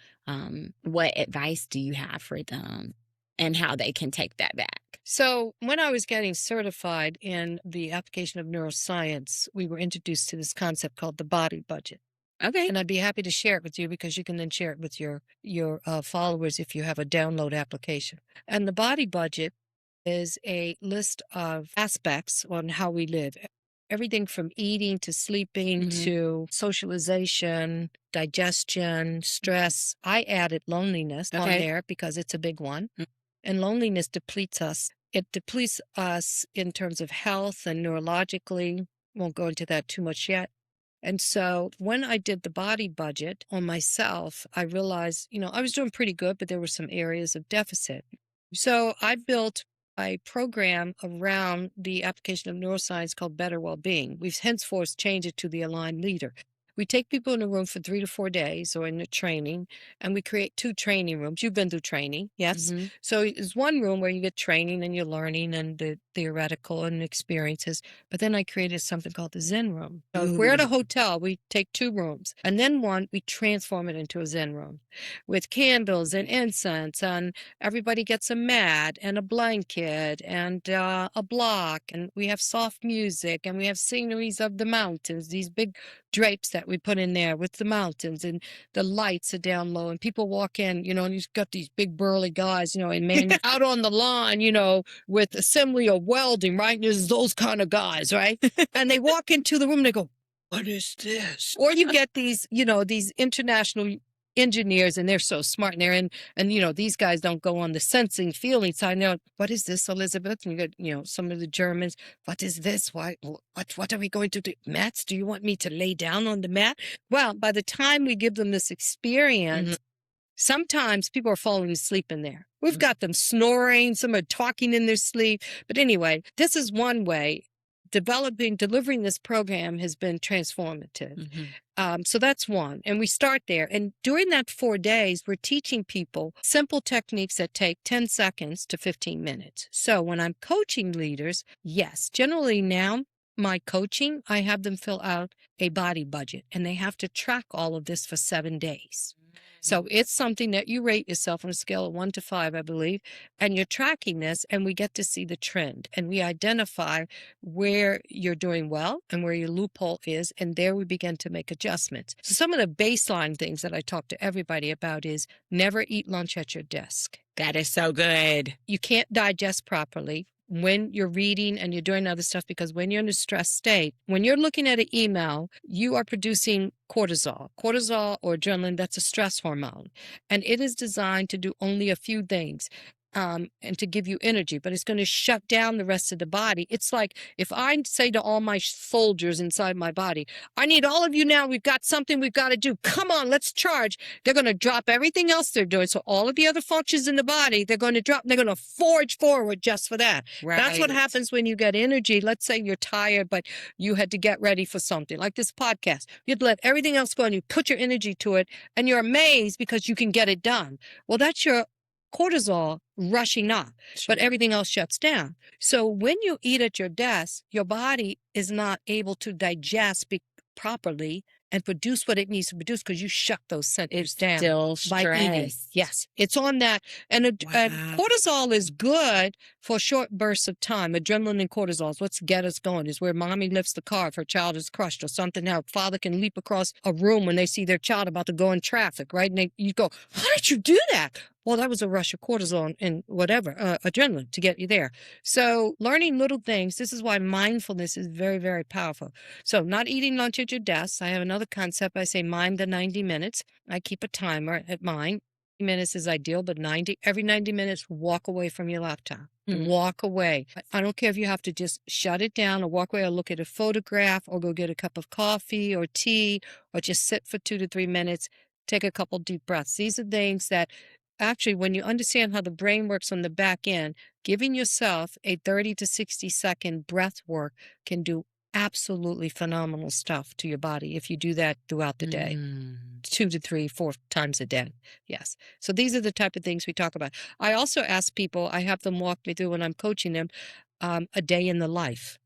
What advice do you have for them and how they can take that back? So when I was getting certified in the application of neuroscience, we were introduced to this concept called the body budget. Okay. And I'd be happy to share it with you because you can then share it with your followers if you have a download application. And the body budget is a list of aspects on how we live. Everything from eating to sleeping to socialization, digestion, stress. I added loneliness on there because it's a big one. And loneliness depletes us. It depletes us in terms of health and neurologically. Won't go into that too much yet. And so when I did the body budget on myself, I realized, I was doing pretty good, but there were some areas of deficit. So I built a program around the application of neuroscience called Better Wellbeing. We've henceforth changed it to the Aligned Leader. We take people in a room for 3 to 4 days or in the training, and we create 2 training rooms. You've been through training, yes? So it's one room where you get training and you're learning and the theoretical and experiences. But then I created something called the Zen room. So if we're at a hotel, we take 2 rooms, and then one, we transform it into a Zen room with candles and incense, and everybody gets a mat and a blanket and a block, and we have soft music, and we have sceneries of the mountains, these big drapes that we put in there with the mountains, and the lights are down low, and people walk in, and you've got these big burly guys, and man, out on the line, with assembly or welding, right? There's those kind of guys, right? And they walk into the room, and they go, "What is this?" Or you get these, these international engineers, and they're so smart, and they're in, and these guys don't go on the sensing feeling side. What is this, Elizabeth? And you get, some of the Germans, what is this? What are we going to do? Mats? Do you want me to lay down on the mat? Well, by the time we give them this experience, sometimes people are falling asleep in there. We've got them snoring, some are talking in their sleep. But anyway, this is one way. Delivering this program has been transformative. So that's one. And we start there. And during that 4 days, we're teaching people simple techniques that take 10 seconds to 15 minutes. So when I'm coaching leaders, yes, generally now, my coaching, I have them fill out a body budget, and they have to track all of this for 7 days. So it's something that you rate yourself on a scale of 1 to 5, I believe, and you're tracking this, and we get to see the trend, and we identify where you're doing well and where your loophole is, and there we begin to make adjustments. So some of the baseline things that I talk to everybody about is never eat lunch at your desk. That is so good. You can't digest properly when you're reading and you're doing other stuff, because when you're in a stress state, when you're looking at an email, you are producing cortisol or adrenaline. That's a stress hormone, and it is designed to do only a few things. And to give you energy, but it's going to shut down the rest of the body. It's like if I say to all my soldiers inside my body, I need all of you now. We've got something we've got to do. Come on, let's charge. They're going to drop everything else they're doing. So all of the other functions in the body, they're going to drop. They're going to forge forward just for that. Right. That's what happens when you get energy. Let's say you're tired, but you had to get ready for something like this podcast. You'd let everything else go and you put your energy to it, and you're amazed because you can get it done. Well, that's your cortisol rushing up, but everything else shuts down. So when you eat at your desk, your body is not able to digest properly and produce what it needs to produce because you shut those centers down. Still by eating. Yes, it's on that. And cortisol is good for short bursts of time. Adrenaline and cortisol is what's get us going, is where mommy lifts the car if her child is crushed or something. How father can leap across a room when they see their child about to go in traffic, right? And you go, how did you do that? Well, that was a rush of cortisol and whatever, adrenaline to get you there. So learning little things, this is why mindfulness is very, very powerful. So not eating lunch at your desk. I have another concept. I say mind the 90 minutes. I keep a timer at mine. Minutes is ideal, but every 90 minutes, walk away from your laptop. Walk away. I don't care if you have to just shut it down or walk away or look at a photograph or go get a cup of coffee or tea or just sit for 2 to 3 minutes. Take a couple deep breaths. These are things that actually, when you understand how the brain works on the back end, giving yourself a 30 to 60-second breath work can do absolutely phenomenal stuff to your body if you do that throughout the day. 2 to 3, 4 times a day. Yes. So these are the type of things we talk about. I also ask people, I have them walk me through when I'm coaching them, a day in the life.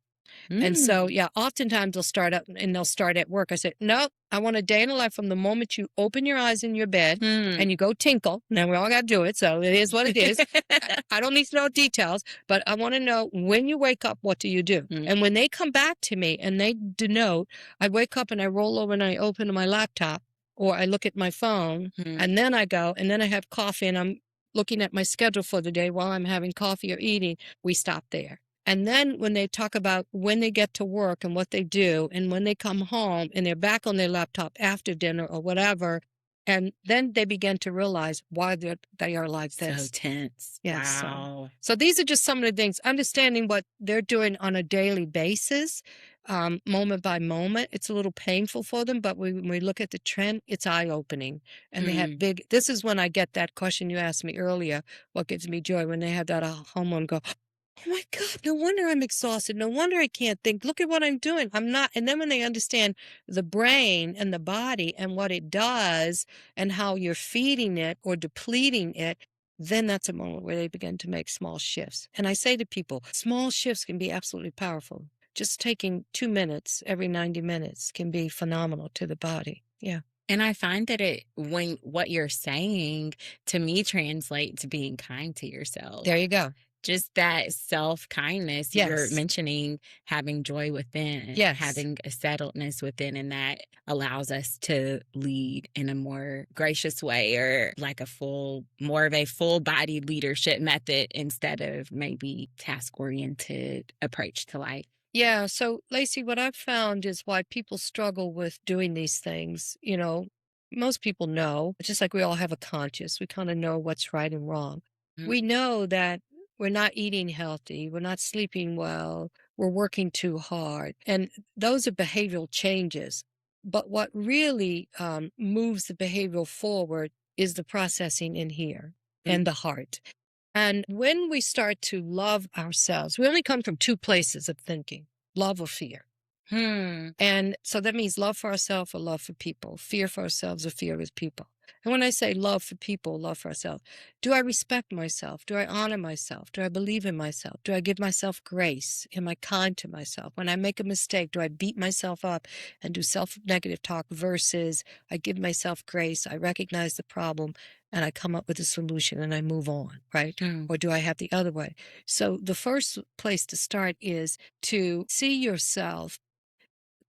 And so, yeah, oftentimes they'll start at work. I say, no, I want a day in the life from the moment you open your eyes in your bed and you go tinkle. Now, we all got to do it, so it is what it is. I don't need to know details, but I want to know when you wake up, what do you do? And when they come back to me and they denote, I wake up and I roll over and I open my laptop or I look at my phone and then I go and then I have coffee and I'm looking at my schedule for the day while I'm having coffee or eating. We stop there. And then when they talk about when they get to work and what they do, and when they come home and they're back on their laptop after dinner or whatever, and then they begin to realize why they are like this. So tense. Yes. Wow. So these are just some of the things, understanding what they're doing on a daily basis, moment by moment. It's a little painful for them, but when we look at the trend, it's eye-opening. And they have this is when I get that question you asked me earlier, what gives me joy, when they have that aha moment, go, oh my God, no wonder I'm exhausted. No wonder I can't think. Look at what I'm doing. I'm not. And then when they understand the brain and the body and what it does and how you're feeding it or depleting it, then that's a moment where they begin to make small shifts. And I say to people, small shifts can be absolutely powerful. Just taking 2 minutes every 90 minutes can be phenomenal to the body. Yeah. And I find that when what you're saying to me translates to being kind to yourself. There you go. Just that self-kindness. Yes. You're mentioning having joy within, Yes. having a settledness within, and that allows us to lead in a more gracious way, or like more of a full-body leadership method instead of maybe task-oriented approach to life. Yeah. So, Lacey, what I've found is why people struggle with doing these things. Most people know, just like we all have a conscience, we kind of know what's right and wrong. We know that we're not eating healthy, we're not sleeping well, we're working too hard. And those are behavioral changes. But what really moves the behavioral forward is the processing in here and the heart. And when we start to love ourselves, we only come from 2 places of thinking, love or fear. And so that means love for ourselves or love for people, fear for ourselves or fear with people. And when I say love for people, love for ourselves, do I respect myself? Do I honor myself? Do I believe in myself? Do I give myself grace? Am I kind to myself? When I make a mistake, do I beat myself up and do self-negative talk versus I give myself grace, I recognize the problem, and I come up with a solution and I move on, right? Or do I have the other way? So the first place to start is to see yourself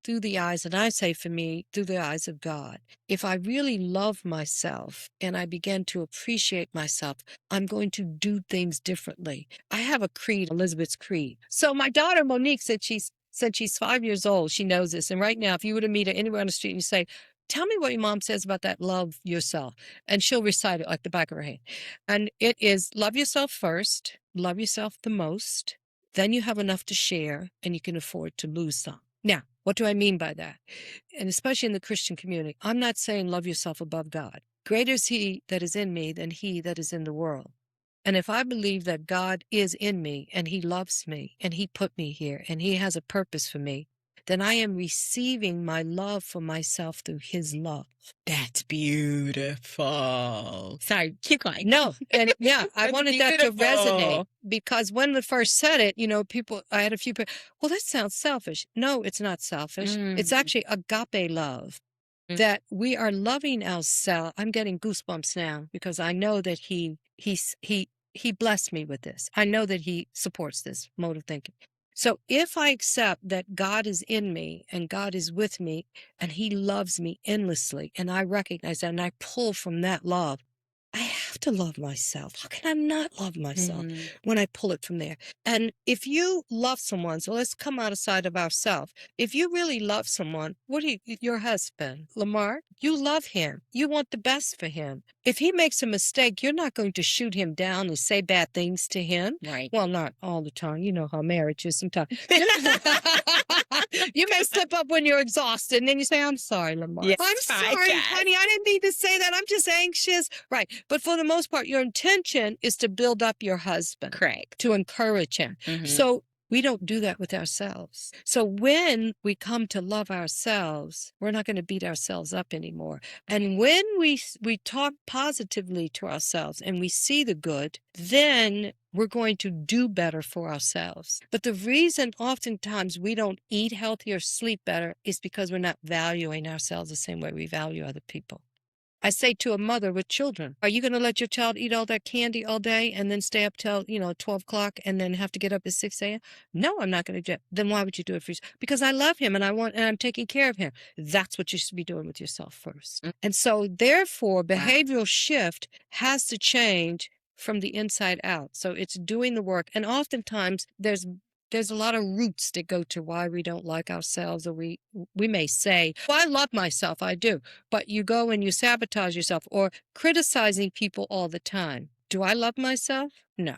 through the eyes, and I say for me, through the eyes of God. If I really love myself and I begin to appreciate myself, I'm going to do things differently. I have a creed, Elizabeth's creed. So my daughter Monique said she's 5 years old, she knows this. And right now, if you were to meet her anywhere on the street and you say, tell me what your mom says about that love yourself. And she'll recite it like the back of her hand. And it is love yourself first, love yourself the most. Then you have enough to share and you can afford to lose some. Now, what do I mean by that? And especially in the Christian community, I'm not saying love yourself above God. Greater is he that is in me than he that is in the world. And if I believe that God is in me and he loves me and he put me here and he has a purpose for me, then I am receiving my love for myself through his love. That's beautiful. Sorry, keep going. No, and yeah, I wanted that to beautiful. resonate because when we first said it, I had a few people, well, that sounds selfish. No, it's not selfish. It's actually agape love. That we are loving ourselves. I'm getting goosebumps now because I know that he blessed me with this. I know that he supports this mode of thinking. So if I accept that God is in me and God is with me and he loves me endlessly, and I recognize that and I pull from that love, I have have to love myself. How can I not love myself Mhm. when I pull it from there? And if you love someone, so let's come outside of ourselves. If you really love someone, your husband, Lamar, you love him. You want the best for him. If he makes a mistake, you're not going to shoot him down and say bad things to him. Right. Well, not all the time. You know how marriage is sometimes. You may slip up when you're exhausted, and then you say, I'm sorry, Lamar. Yes, I'm sorry, honey. I didn't mean to say that. I'm just anxious. Right. But for the most part, your intention is to build up your husband. Correct. To encourage him. Mhm. So we don't do that with ourselves. So when we come to love ourselves, we're not going to beat ourselves up anymore. And when we talk positively to ourselves and we see the good, then we're going to do better for ourselves. But the reason oftentimes we don't eat healthy or sleep better is because we're not valuing ourselves the same way we value other people. I say to a mother with children, are you going to let your child eat all that candy all day and then stay up till, 12 o'clock and then have to get up at 6 a.m.? No, I'm not going to do it. Then why would you do it for yourself? Because I love him and I'm taking care of him. That's what you should be doing with yourself first. Mm. And so therefore, behavioral shift has to change from the inside out. So it's doing the work. And oftentimes there's a lot of roots that go to why we don't like ourselves, or we may say, well, I love myself, I do. But you go and you sabotage yourself or criticizing people all the time. Do I love myself? No.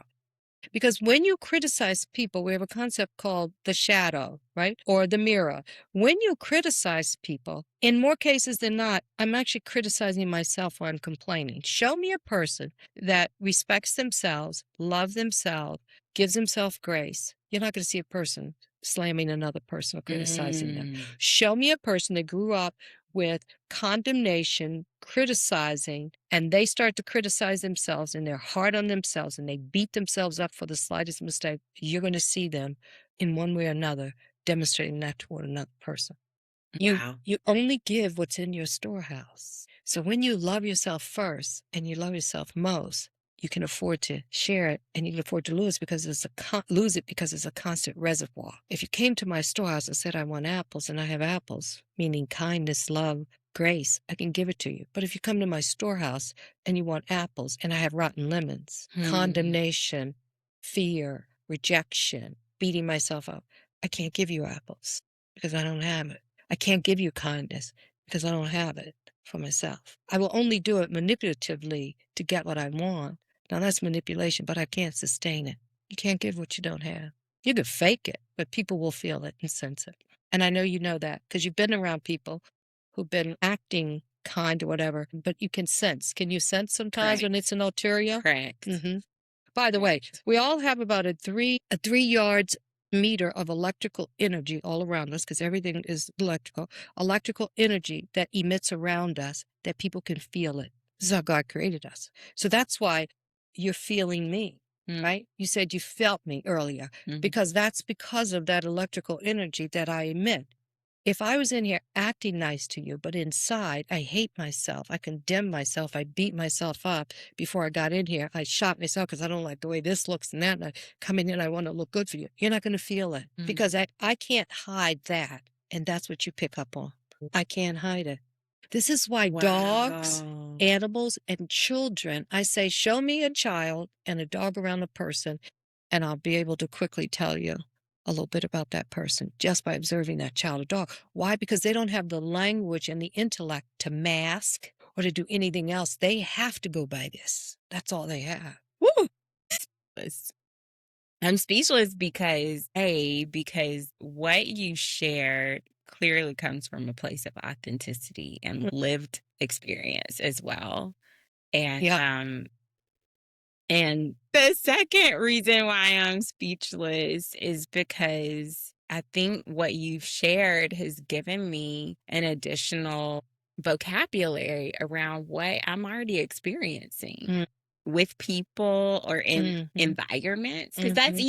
Because when you criticize people, we have a concept called the shadow, right? Or the mirror. When you criticize people, in more cases than not, I'm actually criticizing myself or I'm complaining. Show me a person that respects themselves, loves themselves, gives themselves grace. You're not going to see a person slamming another person or criticizing them. Show me a person that grew up with condemnation, criticizing, and they start to criticize themselves and they're hard on themselves and they beat themselves up for the slightest mistake. You're going to see them in one way or another demonstrating that toward another person. Wow. You only give what's in your storehouse. So when you love yourself first and you love yourself most, you can afford to share it and you can afford to lose because lose it because it's a constant reservoir. If you came to my storehouse and said, I want apples, and I have apples, meaning kindness, love, grace, I can give it to you. But if you come to my storehouse and you want apples and I have rotten lemons, condemnation, fear, rejection, beating myself up, I can't give you apples because I don't have it. I can't give you kindness because I don't have it for myself. I will only do it manipulatively to get what I want. Now that's manipulation, but I can't sustain it. You can't give what you don't have. You can fake it, but people will feel it and sense it. And I know you know that because you've been around people who've been acting kind or whatever, but you can sense. Can you sense sometimes when it's an ulterior? Correct. Mm-hmm. By the way, we all have about a 3 yards meter of electrical energy all around us, because everything is electrical energy that emits around us that people can feel it. This is how God created us. So that's why you're feeling me, right? You said you felt me earlier because that's because of that electrical energy that I emit. If I was in here acting nice to you, but inside I hate myself, I condemn myself, I beat myself up before I got in here, I shot myself because I don't like the way this looks and that, and I come in here and I want to look good for you. You're not going to feel it because I can't hide that. And that's what you pick up on. I can't hide it. This is why dogs, animals, and children, I say, show me a child and a dog around a person, and I'll be able to quickly tell you a little bit about that person just by observing that child or dog. Why? Because they don't have the language and the intellect to mask or to do anything else. They have to go by this. That's all they have. Woo! I'm speechless because what you shared clearly comes from a place of authenticity and lived experience as well. And and the second reason why I'm speechless is because I think what you've shared has given me an additional vocabulary around what I'm already experiencing with people or in environments. Because that's,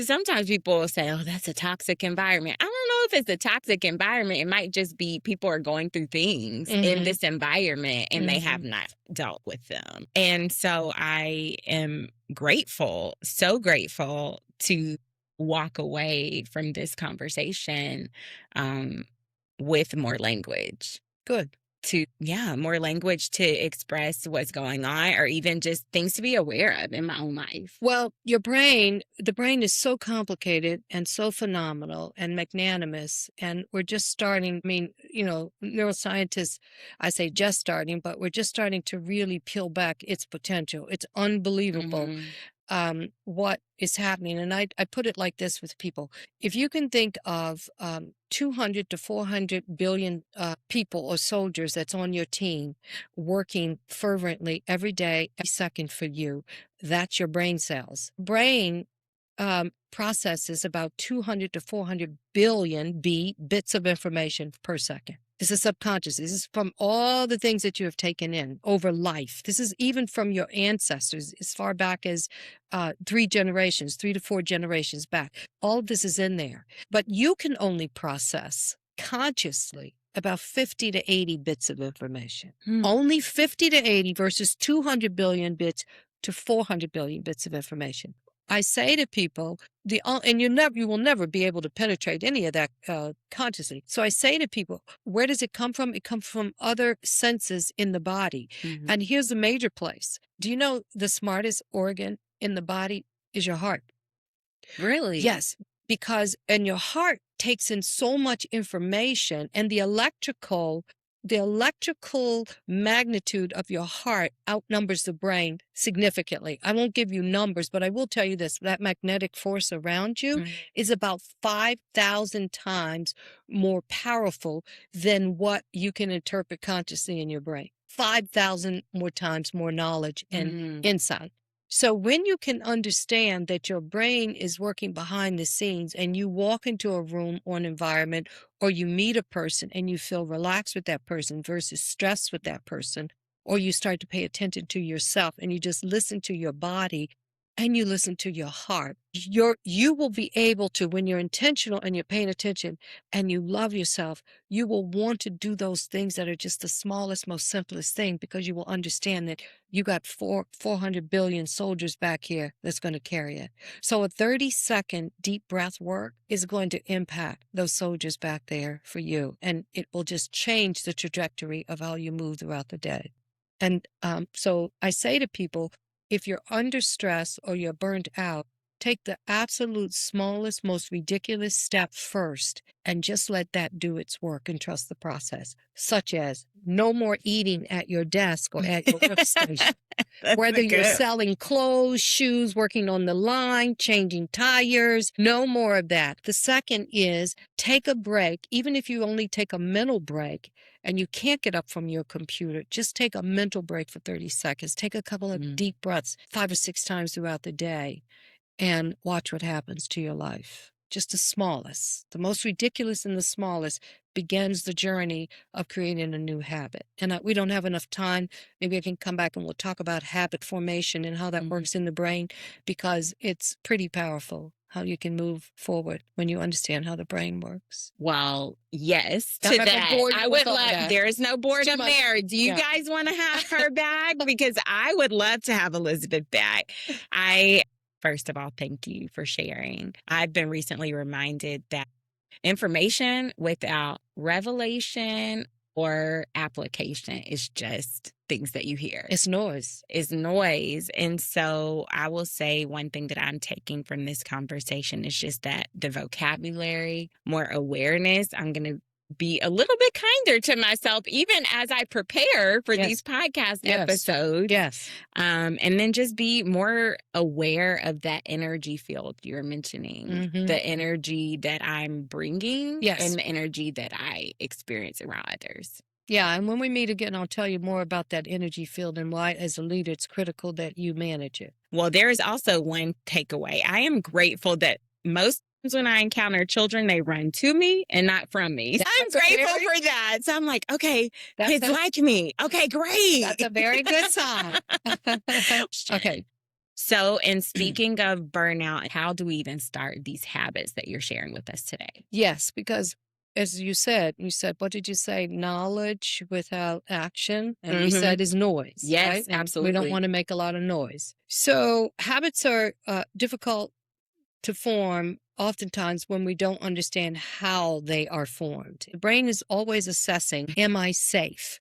sometimes people will say, oh, that's a toxic environment. I don't know if it's a toxic environment. It might just be people are going through things in this environment and they have not dealt with them. And so I am grateful, so grateful to walk away from this conversation with more language. Good. more language to express what's going on, or even just things to be aware of in my own life. Well, the brain is so complicated and so phenomenal and magnanimous. And we're just starting. I mean, neuroscientists, I say just starting, but we're just starting to really peel back its potential. It's unbelievable. What is happening. And I put it like this with people. If you can think of 200 to 400 billion people or soldiers that's on your team working fervently every day, every second for you, that's your brain cells. Brain processes about 200 to 400 billion bits of information per second. This is subconscious. This is from all the things that you have taken in over life. This is even from your ancestors as far back as 3 to 4 generations back. All of this is in there. But you can only process consciously about 50 to 80 bits of information. Only 50 to 80 versus 200 billion bits to 400 billion bits of information. I say to people, and you will never be able to penetrate any of that consciously. So I say to people, where does it come from? It comes from other senses in the body. And here's a major place. Do you know the smartest organ in the body is your heart? Really? Yes, because your heart takes in so much information, and the electrical magnitude of your heart outnumbers the brain significantly. I won't give you numbers, but I will tell you this: that magnetic force around you is about 5,000 times more powerful than what you can interpret consciously in your brain. 5,000 more times more knowledge and insight. So when you can understand that your brain is working behind the scenes, and you walk into a room or an environment, or you meet a person and you feel relaxed with that person versus stressed with that person, or you start to pay attention to yourself and you just listen to your body and you listen to your heart, you will be able to, when you're intentional and you're paying attention and you love yourself, you will want to do those things that are just the smallest, most simplest thing, because you will understand that you got 400 billion soldiers back here that's going to carry it. So a 30-second deep breath work is going to impact those soldiers back there for you. And it will just change the trajectory of how you move throughout the day. And so I say to people, if you're under stress or you're burned out, take the absolute smallest, most ridiculous step first and just let that do its work and trust the process, such as no more eating at your desk or at your workstation. Whether you're selling clothes, shoes, working on the line, changing tires, no more of that. The second is take a break. Even if you only take a mental break and you can't get up from your computer, just take a mental break for 30 seconds. Take a couple of deep breaths 5 or 6 times throughout the day and watch what happens to your life. Just the smallest, the most ridiculous and the smallest begins the journey of creating a new habit. And we don't have enough time. Maybe I can come back and we'll talk about habit formation and how that works in the brain, because it's pretty powerful how you can move forward when you understand how the brain works. Well, yes, to that. I would love, there is no boredom there. Do you guys want to have her back? Because I would love to have Elizabeth back. First of all, thank you for sharing. I've been recently reminded that information without revelation or application is just things that you hear. It's noise. It's noise. And so I will say one thing that I'm taking from this conversation is just that the vocabulary, more awareness. I'm going to be a little bit kinder to myself, even as I prepare for these podcast episodes. Yes. And then just be more aware of that energy field you're mentioning, the energy that I'm bringing and the energy that I experience around others. Yeah, and when we meet again, I'll tell you more about that energy field and why, as a leader, it's critical that you manage it. Well, there is also one takeaway. I am grateful that most times when I encounter children, they run to me and not from me. I'm grateful for that. So I'm like, okay, kids like me. Okay, great. That's a very good sign. Okay. So, in speaking of burnout, how do we even start these habits that you're sharing with us today? Yes, because as you said, what did you say? Knowledge without action. And we said is noise. Yes, right? absolutely. We don't want to make a lot of noise. So habits are difficult to form oftentimes when we don't understand how they are formed. The brain is always assessing, am I safe?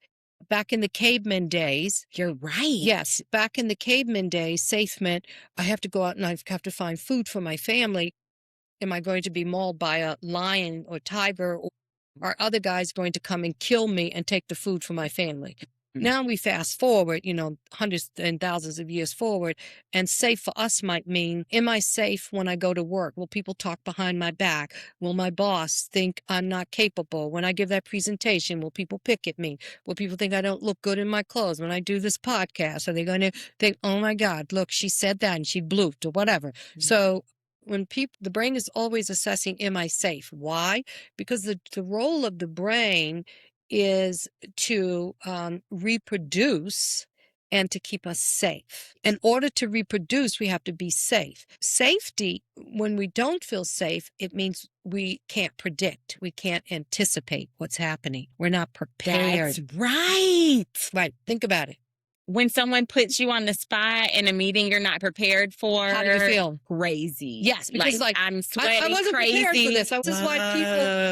Back in the caveman days. You're right. Yes. Back in the caveman days, safe meant I have to go out and I have to find food for my family. Am I going to be mauled by a lion or tiger, or are other guys going to come and kill me and take the food for my family? Now we fast forward, hundreds and thousands of years forward, and safe for us might mean, am I safe when I go to work? Will people talk behind my back? Will my boss think I'm not capable? When I give that presentation, will people pick at me? Will people think I don't look good in my clothes? When I do this podcast, are they going to think, oh my God, look, she said that and she blooped or whatever? So when the brain is always assessing, am I safe? Why? Because the role of the brain is to reproduce and to keep us safe. In order to reproduce, we have to be safe. Safety, when we don't feel safe, it means we can't predict. We can't anticipate what's happening. We're not prepared. That's right. Right. Think about it. When someone puts you on the spot in a meeting you're not prepared for, how do you feel? Crazy. Yes, because I'm sweating I wasn't crazy. prepared for this. This is why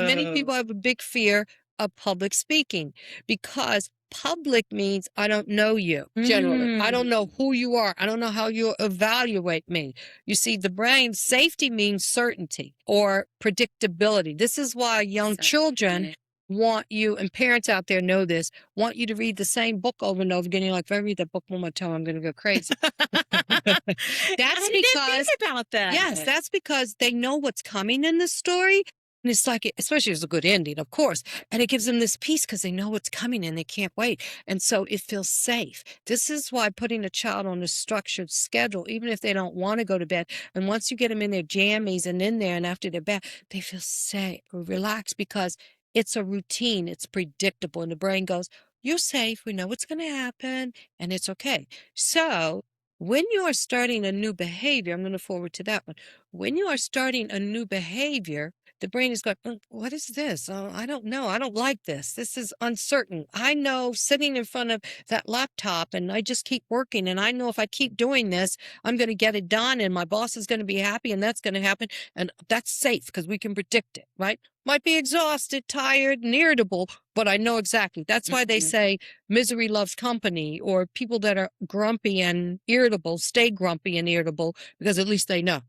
many people have a big fear of public speaking, because public means I don't know you generally. I don't know who you are. I don't know how you evaluate me. You see, the brain safety means certainty or predictability. This is why young children want you, and parents out there know this, want you to read the same book over and over again. You're like, if I read that book one more time, I'm going to go crazy. That's because, think about that. Yes, that's because they know what's coming in the story. And it's like, especially if it's a good ending, of course. And it gives them this peace because they know what's coming and they can't wait. And so it feels safe. This is why putting a child on a structured schedule, even if they don't want to go to bed, and once you get them in their jammies and in there and after they're bed, they feel safe or relaxed because it's a routine. It's predictable. And the brain goes, you're safe. We know what's going to happen and it's okay. So when you are starting a new behavior, I'm going to forward to that one. When you are starting a new behavior, the brain is going, what is this? Oh, I don't know. I don't like this. This is uncertain. I know sitting in front of that laptop and I just keep working. And I know if I keep doing this, I'm going to get it done and my boss is going to be happy and that's going to happen. And that's safe because we can predict it, right? Might be exhausted, tired, and irritable, but I know exactly. That's why they say misery loves company, or people that are grumpy and irritable stay grumpy and irritable because at least they know.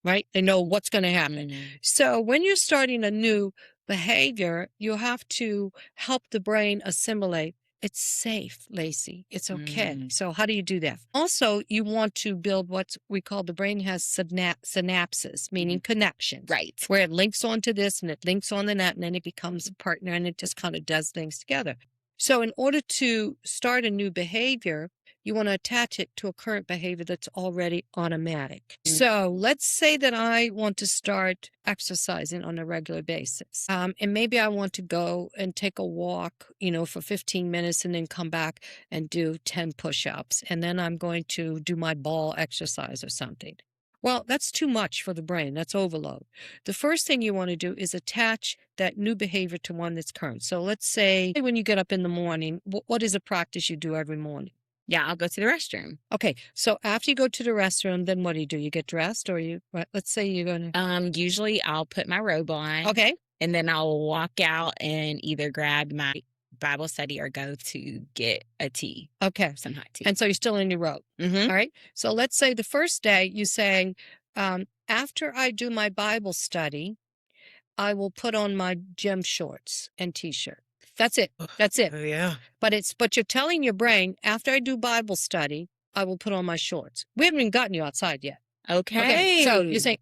Right? They know what's going to happen. So when you're starting a new behavior, you have to help the brain assimilate. It's safe, Lacey. It's okay. So how do you do that? Also, you want to build what we call, the brain has synapses, meaning connections. Right. Where it links onto this and it links on the net and then it becomes a partner and it just kind of does things together. So in order to start a new behavior, you want to attach it to a current behavior that's already automatic. So let's say that I want to start exercising on a regular basis. And maybe I want to go and take a walk, for 15 minutes and then come back and do 10 push-ups. And then I'm going to do my ball exercise or something. Well, that's too much for the brain. That's overload. The first thing you want to do is attach that new behavior to one that's current. So let's say when you get up in the morning, what is a practice you do every morning? Yeah, I'll go to the restroom. Okay, so after you go to the restroom, then what do? You get dressed, or let's say you're going to... Usually I'll put my robe on. Okay. And then I'll walk out and either grab my Bible study or go to get a tea. Okay. Some hot tea. And so you're still in your robe. All right. So let's say the first day you say, after I do my Bible study, I will put on my gym shorts and t-shirt. That's it. That's it. Yeah. But you're telling your brain, after I do Bible study, I will put on my shorts. We haven't even gotten you outside yet. Okay. So you're saying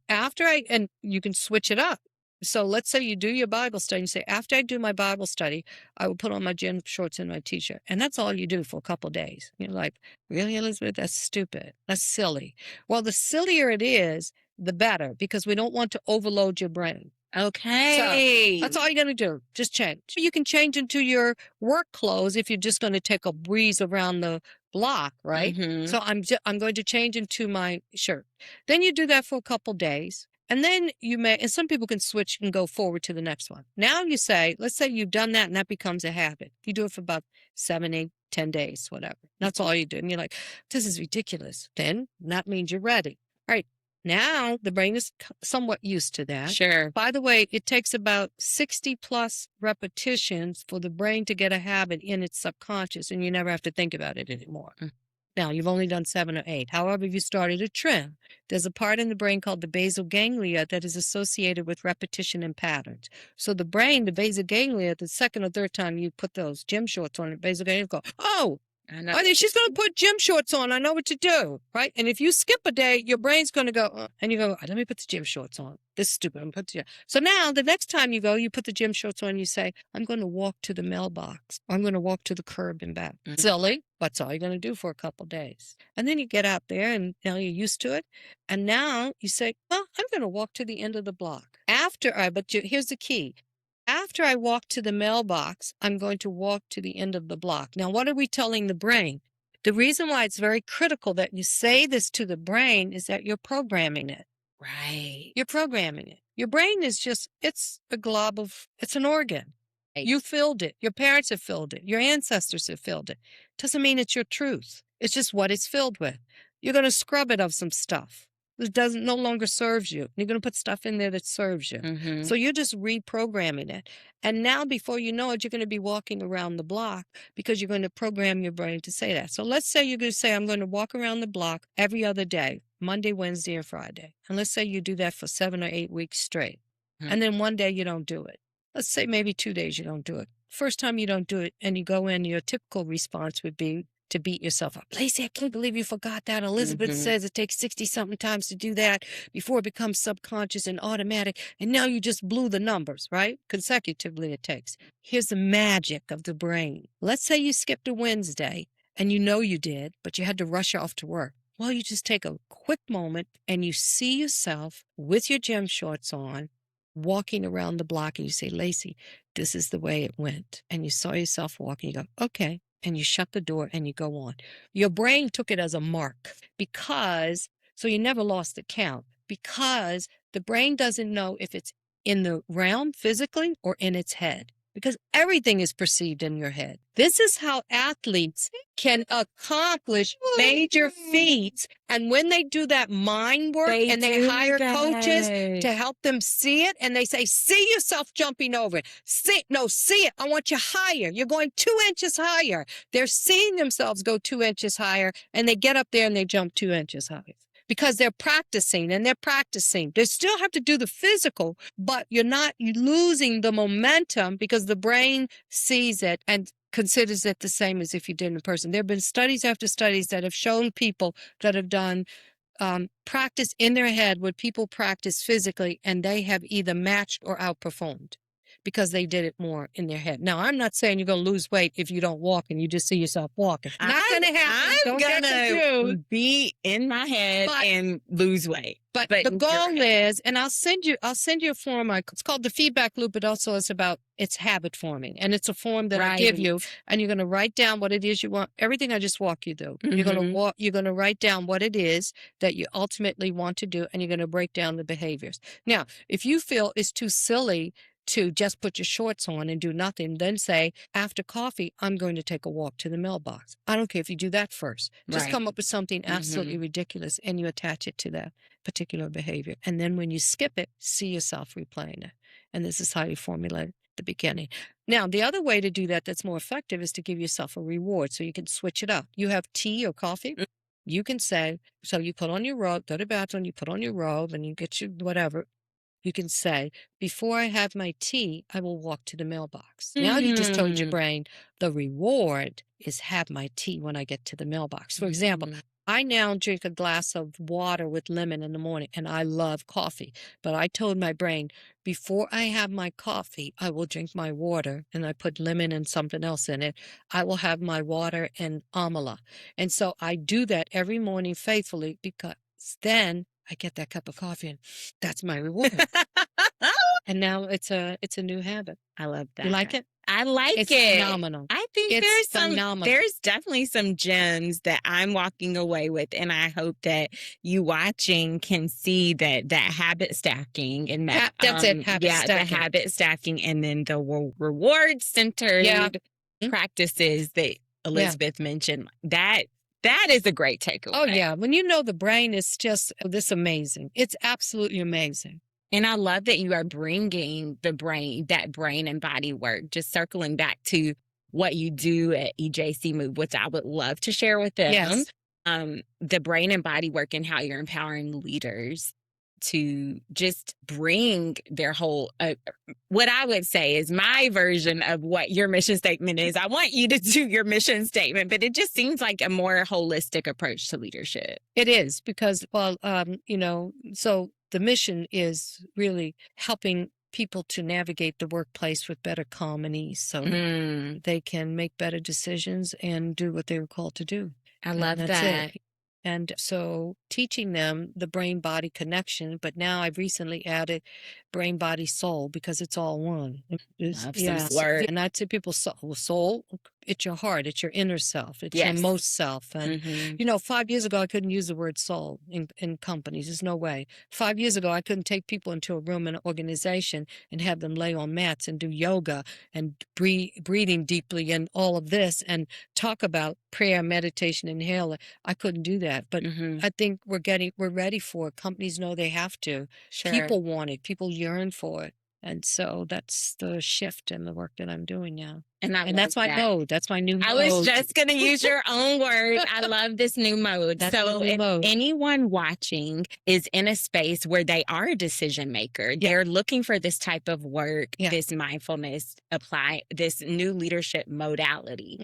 and you can switch it up. So let's say you do your Bible study. You say, after I do my Bible study, I will put on my gym shorts and my t-shirt. And that's all you do for a couple of days. You're like, really, Elizabeth? That's stupid. That's silly. Well, the sillier it is, the better, because we don't want to overload your brain. Okay. So that's all you're going to do. Just change. You can change into your work clothes if you're just going to take a breeze around the block, right? So I'm going to change into my shirt. Then you do that for a couple days. And then and some people can switch and go forward to the next one. Now you say, let's say you've done that and that becomes a habit. You do it for about 7, 8, 10 days, whatever. That's all you do. And you're like, this is ridiculous. Then that means you're ready. All right. Now the brain is somewhat used to that. Sure. By the way, it takes about 60 plus repetitions for the brain to get a habit in its subconscious, and you never have to think about it anymore. Now, you've only done 7 or 8. However, if you started a trend, there's a part in the brain called the basal ganglia that is associated with repetition and patterns. So the brain, the basal ganglia, the second or third time you put those gym shorts on, the basal ganglia go, oh, she's going to put gym shorts on. I know what to do, right? And if you skip a day, your brain's going to go, and you go, let me put the gym shorts on. This is stupid. I'm put the... So now the next time you go, you put the gym shorts on, you say, I'm going to walk to the mailbox. Or I'm going to walk to the curb and back. Silly, but that's all you're going to do for a couple of days. And then you get out there and now you're used to it. And now you say, well, I'm going to walk to the end of the block. Here's the key. After I walk to the mailbox, I'm going to walk to the end of the block. Now, what are we telling the brain? The reason why it's very critical that you say this to the brain is that you're programming it. Right. You're programming it. Your brain is it's an organ. Right. You filled it. Your parents have filled it. Your ancestors have filled it. Doesn't mean it's your truth. It's just what it's filled with. You're going to scrub it of some stuff. It no longer serves you. You're going to put stuff in there that serves you. So you're just reprogramming it. And now before you know it, you're going to be walking around the block because you're going to program your brain to say that. So let's say you're going to say, I'm going to walk around the block every other day, Monday, Wednesday, or Friday. And let's say you do that for 7 or 8 weeks straight. And then one day you don't do it. Let's say maybe 2 days you don't do it. First time you don't do it and you go in, your typical response would be to beat yourself up. Lacey, I can't believe you forgot that. Elizabeth says it takes 60-something times to do that before it becomes subconscious and automatic. And now you just blew the numbers, right? Consecutively it takes. Here's the magic of the brain. Let's say you skipped a Wednesday and you know you did, but you had to rush off to work. Well, you just take a quick moment and you see yourself with your gym shorts on, walking around the block, and you say, Lacey, this is the way it went. And you saw yourself walking, you go, okay. And you shut the door and you go on. Your brain took it as a mark so you never lost the count, because the brain doesn't know if it's in the realm physically or in its head, because everything is perceived in your head. This is how athletes can accomplish major feats. And when they do that mind work and they hire coaches to help them see it, and they say, see yourself jumping over it. See it. I want you higher. You're going 2 inches higher. They're seeing themselves go 2 inches higher, and they get up there and they jump 2 inches higher. Because they're practicing. They still have to do the physical, but you're not losing the momentum because the brain sees it and considers it the same as if you did in person. There have been studies after studies that have shown people that have done practice in their head what people practice physically, and they have either matched or outperformed because they did it more in their head. Now, I'm not saying you're going to lose weight if you don't walk and you just see yourself walking. Not going to happen. I'm going to be in my head and lose weight. But the goal is, and I'll send you a form. It's called the feedback loop, but also it's habit forming. And it's a form that I give you, and you're going to write down what it is you want. Everything I just walk you through. You're going to write down what it is that you ultimately want to do, and you're going to break down the behaviors. Now, if you feel it's too silly to just put your shorts on and do nothing, then say, after coffee, I'm going to take a walk to the mailbox. I don't care if you do that first. Just come up with something absolutely ridiculous, and you attach it to that particular behavior. And then when you skip it, see yourself replaying it. And this is how you formulate the beginning. Now, the other way to do that that's more effective is to give yourself a reward, so you can switch it up. You have tea or coffee. You can say, so you put on your robe, go to the bathroom, you put on your robe, and you get your whatever. You can say, before I have my tea, I will walk to the mailbox. Now you just told your brain, the reward is have my tea when I get to the mailbox. For example, I now drink a glass of water with lemon in the morning, and I love coffee. But I told my brain, before I have my coffee, I will drink my water, and I put lemon and something else in it. I will have my water and amla. And so I do that every morning faithfully, because then I get that cup of coffee, and that's my reward. And now it's a new habit. I love that. You like it? I like it's it. Phenomenal. I think there's definitely some gems that I'm walking away with, and I hope that you watching can see that habit stacking and that that's it. Stacking. The habit stacking, and then the reward centered practices that Elizabeth mentioned. That That is a great takeaway. Oh, yeah. When you know the brain is just this amazing. It's absolutely amazing. And I love that you are bringing that brain and body work, just circling back to what you do at EJC Move, which I would love to share with them. Yes. The brain and body work and how you're empowering leaders to just bring their whole, what I would say is my version of what your mission statement is. I want you to do your mission statement, but it just seems like a more holistic approach to leadership. It is because, well, so the mission is really helping people to navigate the workplace with better calm and ease so they can make better decisions and do what they were called to do. I love that. It. And so teaching them the brain-body connection, but now I've recently added brain-body-soul because it's all one. And I'd say people, soul, it's your heart, it's your inner self, it's your most self. And, 5 years ago, I couldn't use the word soul in companies. There's no way. 5 years ago, I couldn't take people into a room in an organization and have them lay on mats and do yoga and breathing deeply and all of this and talk about prayer, meditation, inhaler. I couldn't do that. But I think we're ready for it. Companies know they have to. Sure. People want it. People yearn for it. And so that's the shift in the work that I'm doing now. And that's my mode. That's my new mode. I was just going to use your own word. I love this new mode. That's so if anyone watching is in a space where they are a decision maker, they're looking for this type of work, this mindfulness, apply this new leadership modality.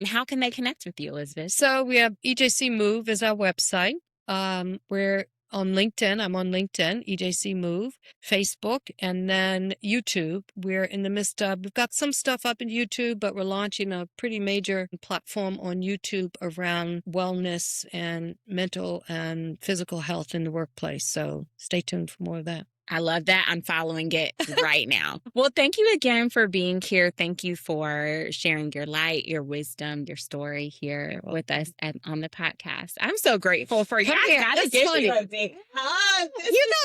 How can they connect with you, Elizabeth? So we have EJC Move is our website. We're on LinkedIn. I'm on LinkedIn, EJC Move, Facebook, and then YouTube. We're in the midst of, we've got some stuff up in YouTube, but we're launching a pretty major platform on YouTube around wellness and mental and physical health in the workplace. So stay tuned for more of that. I love that. I'm following it right now. Well, thank you again for being here. Thank you for sharing your light, your wisdom, your story here with us on the podcast. I'm so grateful for you. That's funny.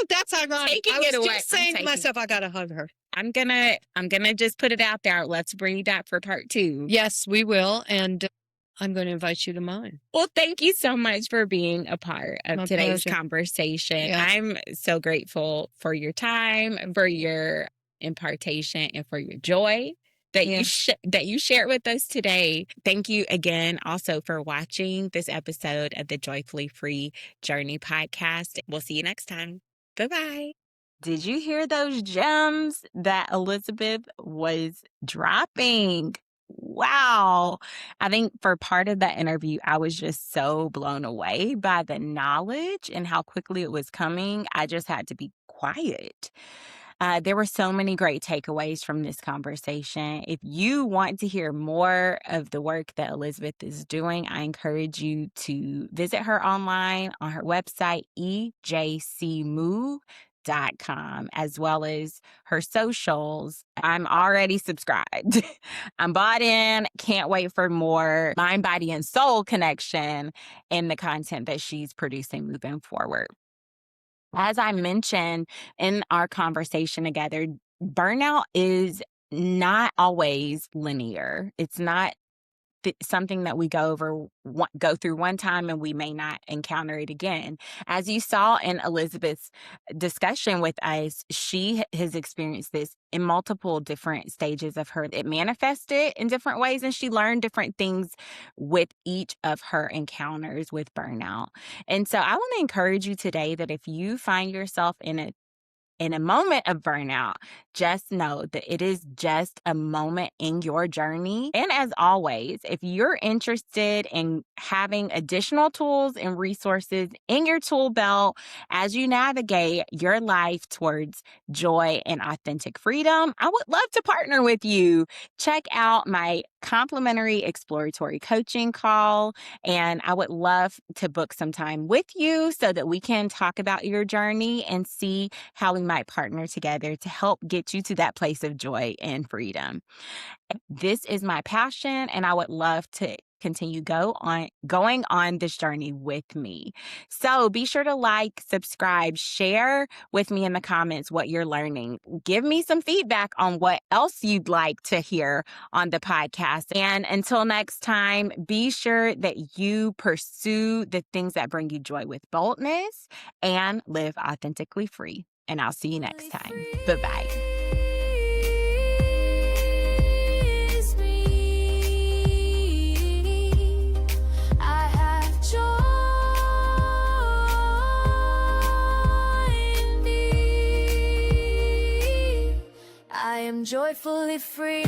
That's ironic. I was just saying to myself, I got to hug her. I'm gonna just put it out there. Let's bring you back for part 2. Yes, we will. And I'm going to invite you to mine. Well, thank you so much for being a part of today's conversation. Yeah. I'm so grateful for your time, for your impartation, and for your joy that you shared with us today. Thank you again also for watching this episode of the Joyfully Free Journey podcast. We'll see you next time. Bye-bye. Did you hear those gems that Elizabeth was dropping? Wow. I think for part of that interview, I was just so blown away by the knowledge and how quickly it was coming. I just had to be quiet. There were so many great takeaways from this conversation. If you want to hear more of the work that Elizabeth is doing, I encourage you to visit her online on her website, ejcmove.com, as well as her socials. I'm already subscribed. I'm bought in. Can't wait for more mind, body, and soul connection in the content that she's producing moving forward. As I mentioned in our conversation together, burnout is not always linear. It's not something that we go through one time and we may not encounter it again. As you saw in Elizabeth's discussion with us, she has experienced this in multiple different stages of her. It manifested in different ways, and she learned different things with each of her encounters with burnout. And so I want to encourage you today that if you find yourself in a moment of burnout, just know that it is just a moment in your journey. And as always, if you're interested in having additional tools and resources in your tool belt as you navigate your life towards joy and authentic freedom, I would love to partner with you. Check out my complimentary exploratory coaching call, and I would love to book some time with you so that we can talk about your journey and see how we might partner together to help get you to that place of joy and freedom. This is my passion, and I would love to continue going on this journey with me. So be sure to like, subscribe, share with me in the comments what you're learning. Give me some feedback on what else you'd like to hear on the podcast. And until next time, be sure that you pursue the things that bring you joy with boldness and live authentically free. And I'll see you next time. Bye-bye. I am joyfully free.